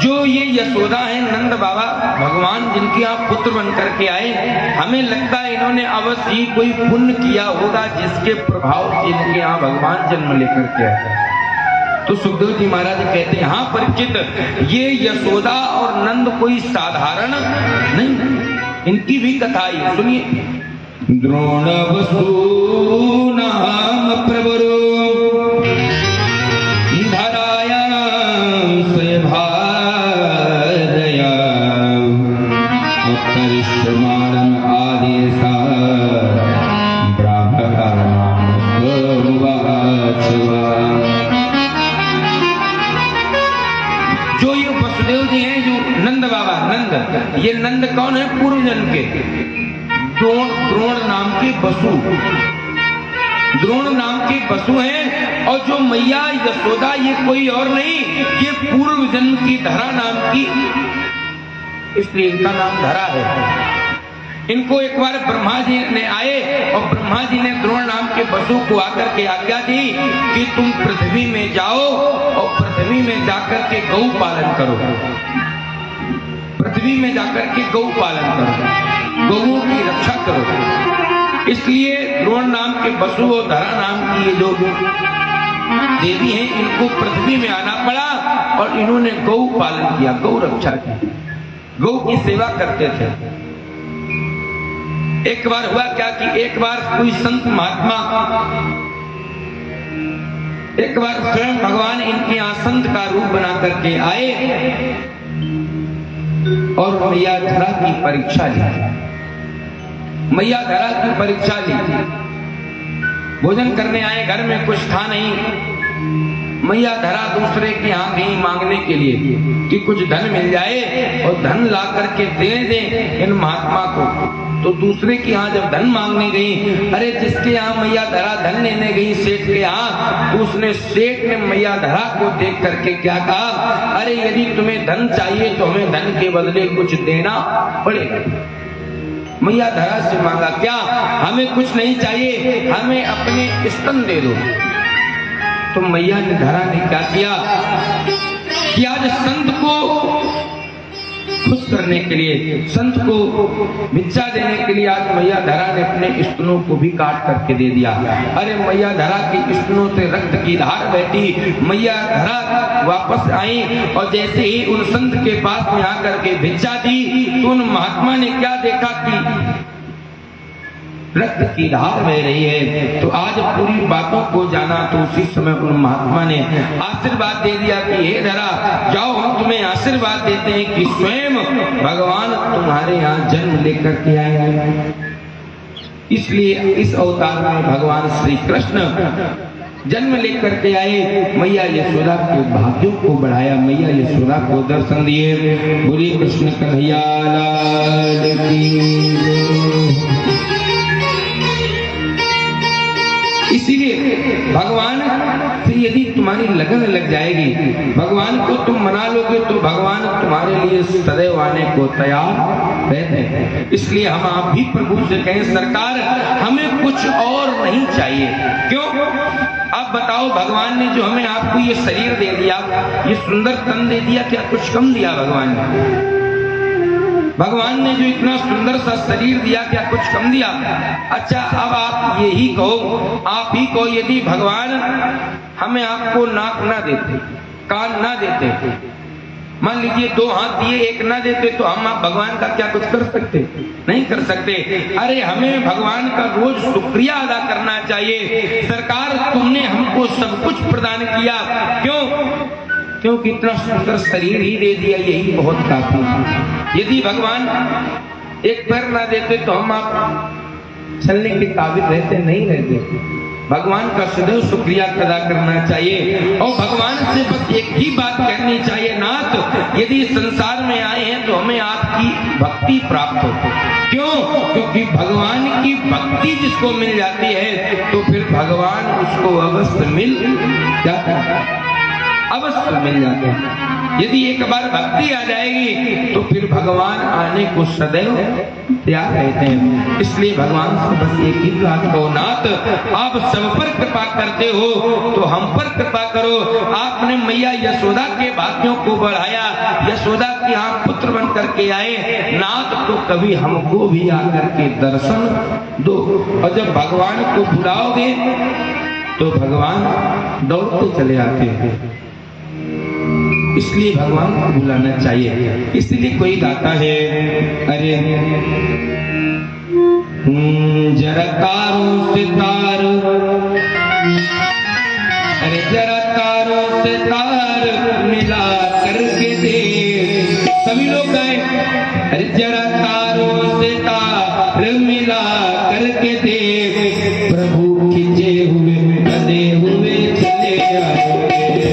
जो ये यशोदा है नंद बाबा भगवान जिनके आप पुत्र बन करके आए, हमें लगता है इन्होंने अवश्य ही कोई पुण्य किया होगा जिसके प्रभाव से इनके यहाँ भगवान जन्म लेकर के आए। तो सुखदेव जी महाराज कहते हैं हाँ परीक्षित, ये यशोदा और नंद कोई साधारण नहीं, इनकी भी कथा है, सुनिए। द्रोण वसु नाम प्रवरो धरायां से भार्या उत्तरिष्टमानं आदेशा ब्राह्मणानां स्वमुवाचवा। जो ये वसुदेव जी हैं, जो नंद बाबा, नंद नंद। ये नंद कौन है? पूर्व जन्म के द्रोण नाम के बसु, द्रोण नाम के बसु हैं। और जो मैया यशोदा ये कोई और नहीं, ये पूर्व जन्म की धरा नाम की, इसलिए इनका नाम धरा है। इनको एक बार ब्रह्मा जी ने आए और ब्रह्मा जी ने द्रोण नाम के बसु को आकर के आज्ञा दी कि तुम पृथ्वी में जाओ और पृथ्वी में जाकर के गौ पालन करो, पृथ्वी में जाकर के गौ पालन करो, गौओं की रक्षा करो। इसलिए द्रोण नाम के बसु और धरा नाम की ये जो देवी हैं, इनको पृथ्वी में आना पड़ा और इन्होंने गौ पालन किया, गौ रक्षा की, गौ की सेवा करते थे। एक बार हुआ क्या कि एक बार कोई संत महात्मा, एक बार स्वयं भगवान इनके यहाँ संत का रूप बना करके आए और मैया धरा की परीक्षा ली, मैया धरा की परीक्षा ली। भोजन करने आए, घर में कुछ था नहीं, मैया धरा दूसरे के यहाँ गई मांगने के लिए कि कुछ धन मिल जाए और धन ला करके दे दे इन महात्मा को। तो दूसरे के यहाँ जब धन मांगने गई, अरे जिसके यहाँ मैया धरा धन लेने गई सेठ के यहाँ, तो उसने सेठ ने मैया धरा को देख करके क्या कहा, अरे यदि तुम्हें धन चाहिए तो हमें धन के बदले कुछ देना पड़ेगा। मैया धरा से मांगा, क्या हमें कुछ नहीं चाहिए, हमें अपने स्तन दे दो। तो मैया ने धरा ने क्या किया कि आज संत को खुश करने के लिए, संत को भिक्षा देने के लिए आज मैया धरा ने अपने स्तनों को भी काट करके दे दिया। अरे मैया धरा की स्तनों से रक्त की धार बैठी, मैया धरा वापस आई और जैसे ही उन संत के पास में आकर के भिक्षा दी तो उन महात्मा ने क्या देखा कि रक्त की धार बह रही है। तो आज पूरी बातों को जाना, तो उसी समय उन महात्मा ने आशीर्वाद दे दिया कि हे धरा, जाओ हम तुम्हें आशीर्वाद देते हैं कि स्वयं भगवान तुम्हारे यहाँ जन्म लेकर के आए हैं। इसलिए इस अवतार में भगवान श्री कृष्ण जन्म लेकर के आए, मैया यशोदा के भाग्यों को बढ़ाया, मैया यशोदा को दर्शन दिए। बोलिए कृष्ण कन्हैया लाल की। इसीलिए भगवान से यदि तुम्हारी लगन लग जाएगी, भगवान को तुम मना लोगे, तो भगवान तुम्हारे लिए सदैव आने को तैयार रहते हैं। इसलिए हम आप भी प्रभु से कहें, सरकार हमें कुछ और नहीं चाहिए। क्यों? आप बताओ, भगवान ने जो हमें आपको ये शरीर दे दिया, ये सुंदर तन दे दिया, क्या कुछ कम दिया भगवान ने? भगवान ने जो इतना सुंदर सा शरीर दिया, क्या कुछ कम दिया? अच्छा, अब आप यही कहो, आप ही कहो, यदि भगवान हमें आपको नाक ना देते, कान ना देते, मान लीजिए 2 हाथ दिए, 1 ना देते, तो हम आप भगवान का क्या कुछ कर सकते? नहीं कर सकते। अरे हमें भगवान का रोज शुक्रिया अदा करना चाहिए। सरकार तुमने हमको सब कुछ प्रदान किया, क्यों? क्योंकि इतना सुंदर शरीर ही दे दिया, यही बहुत काफी है। यदि भगवान एक पैर ना देते तो हम आप चलने के काबिल रहते नहीं रहते। भगवान का सदैव शुक्रिया अदा करना चाहिए और भगवान से बस एक ही बात कहनी चाहिए, नाथ यदि संसार में आए हैं तो हमें आपकी भक्ति प्राप्त हो। क्यों? क्योंकि भगवान की भक्ति जिसको मिल जाती है तो फिर भगवान उसको अवश्य मिल जाता है, अवश्य मिल जाते हैं। यदि एक बार भक्ति आ जाएगी तो फिर भगवान आने को सदैव तैयार रहते हैं। इसलिए भगवान से बस एक ही बात कहो, नाथ आप सब पर कृपा करते हो तो हम पर कृपा करो। आपने मैया यशोदा के भाग्यों को बढ़ाया, यशोदा के यहाँ पुत्र बन करके आए, नाथ तो कभी हमको भी आकर के दर्शन दो। और जब भगवान को बुलाओगे तो भगवान दौड़ते चले आते हैं। इसलिए भगवान को बुलाना चाहिए। इसलिए कोई गाता है, अरे जरा तारों से तार, अरे जरा तारों से तार मिला करके दे। सभी लोग गाए, अरे जरा तारों से तार मिला करके दे, प्रभु खिंचे हुए बंधे हुए चले आए,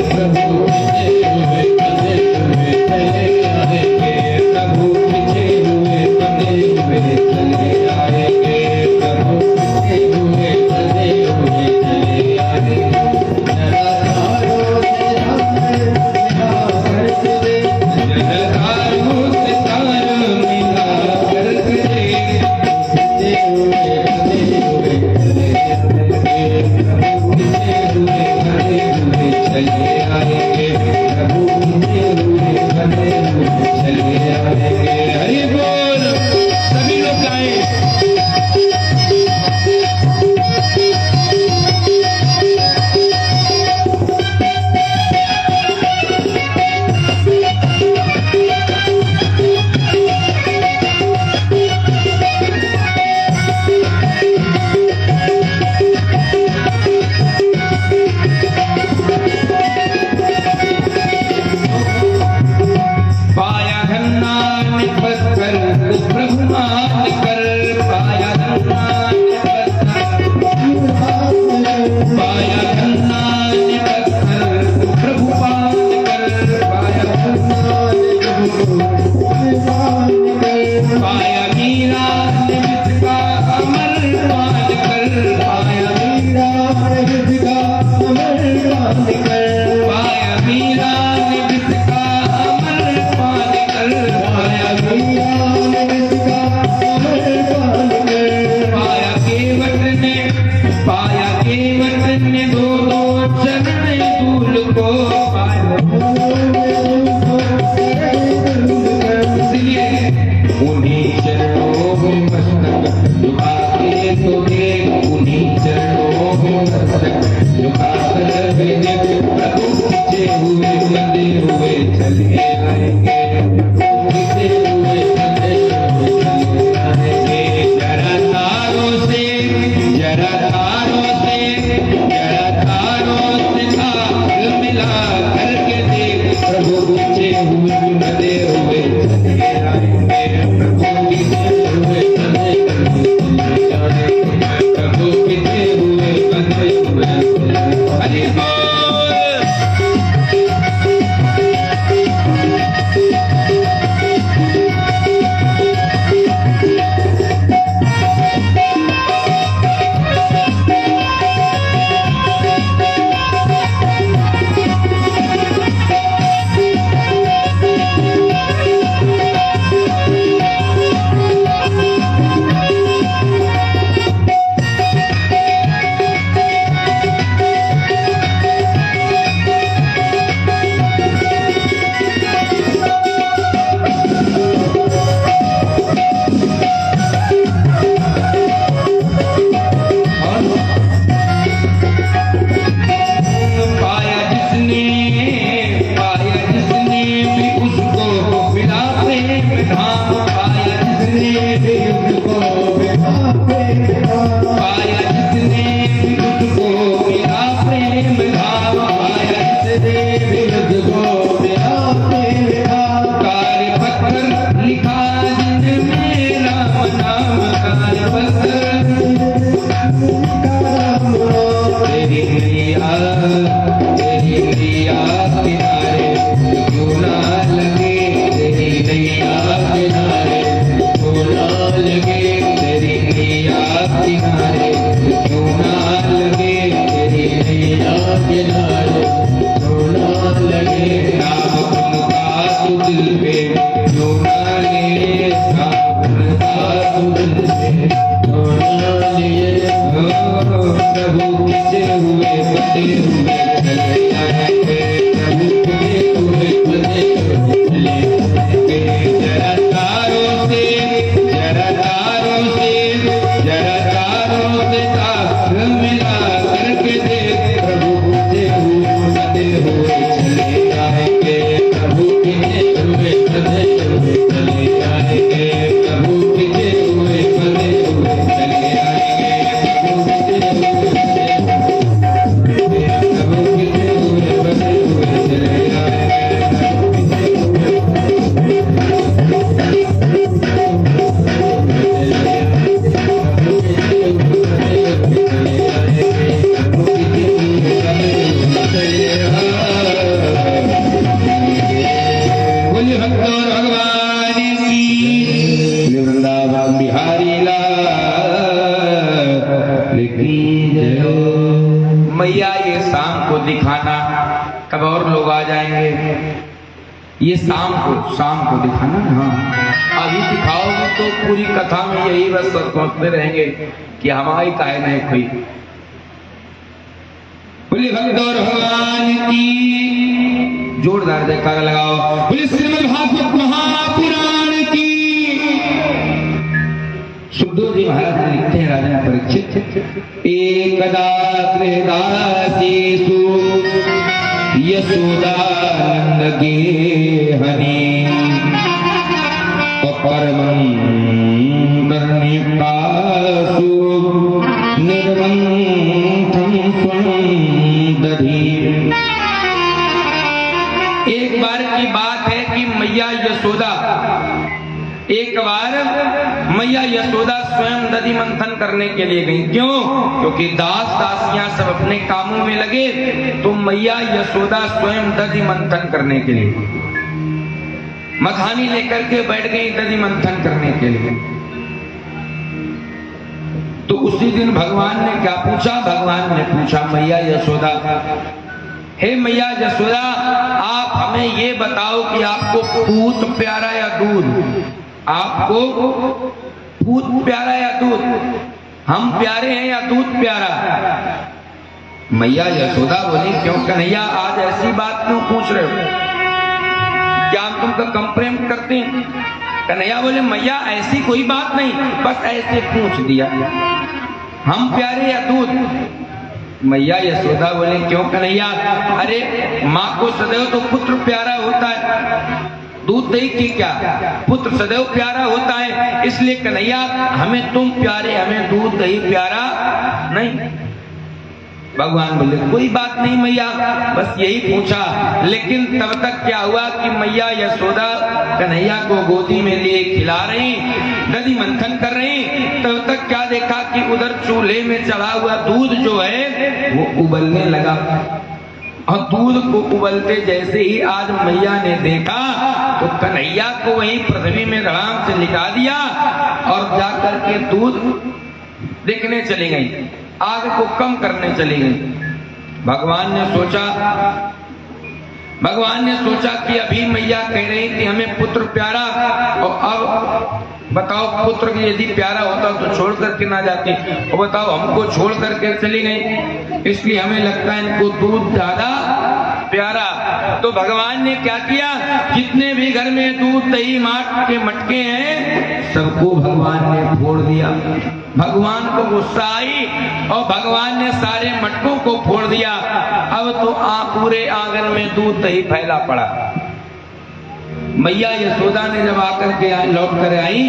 प्रभु खिंचे हुए बंधे हुए चले आए, प्रभु उन्हीं चरणों में मस्तक झुका के तो देख, उन्हीं चरणों में मस्तक झुका कर देख, प्रभु खींचे हुए बंधे हुए चले आएंगे, खींचे हुए बंधे हुए चले आएंगे। जरा तारों से, जरा तारों से, जरा तारों से तार मिला करके देख, प्रभु खींचे हुए बंधे हुए चले आएंगे, प्रभु खींचे हुए बंधे हुए चले आएंगे, प्रभु खींचे हुए बंधे हुए हरि बोल। ये शाम को दिखाना। हाँ, अभी दिखाओगे तो पूरी कथा में यही बस सोचते रहेंगे कि हमारी काहे नहीं कोई। बोले भक्त और भगवान की जोरदार जयकारा लगाओ। बोले श्रीमद् भागवत महापुराण की। सुखदेव जी महाराज लिखते हैं राजा परीक्षित, एकदा गृहदासीषु यशोदानंद गेहनी परमं निर्निकासु निर्वंथं स्वं दधी। एक बार की बात है कि मैया यशोदा, एक बार मैया यशोदा स्वयं दधि मंथन करने के लिए गई। क्यों? क्योंकि दास दासियां सब अपने कामों में लगे, तो मैया यशोदा स्वयं दधि मंथन करने के लिए मखानी लेकर के बैठ गई दधि मंथन करने के लिए। तो उसी दिन भगवान ने क्या पूछा? भगवान ने पूछा मैया यशोदा, हे मैया यशोदा, आप हमें ये बताओ कि आपको पूत प्यारा या दूध? आपको पूत प्यारा या दूध? हम प्यारे हैं या दूध प्यारा? मैया यशोदा बोली, क्यों कन्हैया आज ऐसी बात क्यों पूछ रहे हो? क्या हम तुमको कम प्रेम करते हैं? कन्हैया बोले मैया ऐसी कोई बात नहीं, बस ऐसे पूछ दिया, हम प्यारे या दूध। मैया यशोदा बोले क्यों कन्हैया? अरे माँ को सदैव तो पुत्र प्यारा होता है, दूध दही की क्या, पुत्र सदैव प्यारा होता है, इसलिए कन्हैया हमें तुम प्यारे, हमें दूध दही प्यारा नहीं। भगवान बोले कोई बात नहीं मैया, बस यही पूछा। लेकिन तब तक क्या हुआ कि मैया यशोदा कन्हैया को गोदी में लिए खिला रही, दधि मंथन कर रही, तब तक क्या देखा कि उधर चूल्हे में चढ़ा हुआ दूध जो है वो उबलने लगा। और दूध को उबलते जैसे ही आज मैया ने देखा तो कन्हैया को वहीं पृथ्वी में धड़ाम से लिटा दिया और जाकर के दूध देखने चली गई, आग को कम करने चली गई। भगवान ने सोचा कि अभी मैया कह रही थी हमें पुत्र प्यारा, और अब बताओ पुत्र यदि प्यारा होता तो छोड़ करके ना जाती, और बताओ हमको छोड़ करके चली गई, इसलिए हमें लगता है इनको दूध ज्यादा प्यारा। तो भगवान ने क्या किया, जितने भी घर में दूध दही माट के मटके हैं सबको भगवान ने फोड़ दिया। भगवान को गुस्सा आई और भगवान ने सारे मटकों को फोड़ दिया। अब तो पूरे आंगन में दूध दही फैला पड़ा। मैया यशोदा ने जब आकर के लौट कर आई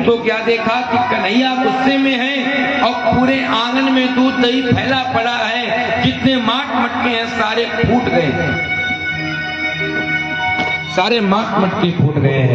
तो क्या देखा कि कन्हैया गुस्से में है और पूरे आंगन में दूध दही फैला पड़ा है, जितने माट मटके हैं सारे फूट गए, सारे माट मटके फूट गए हैं।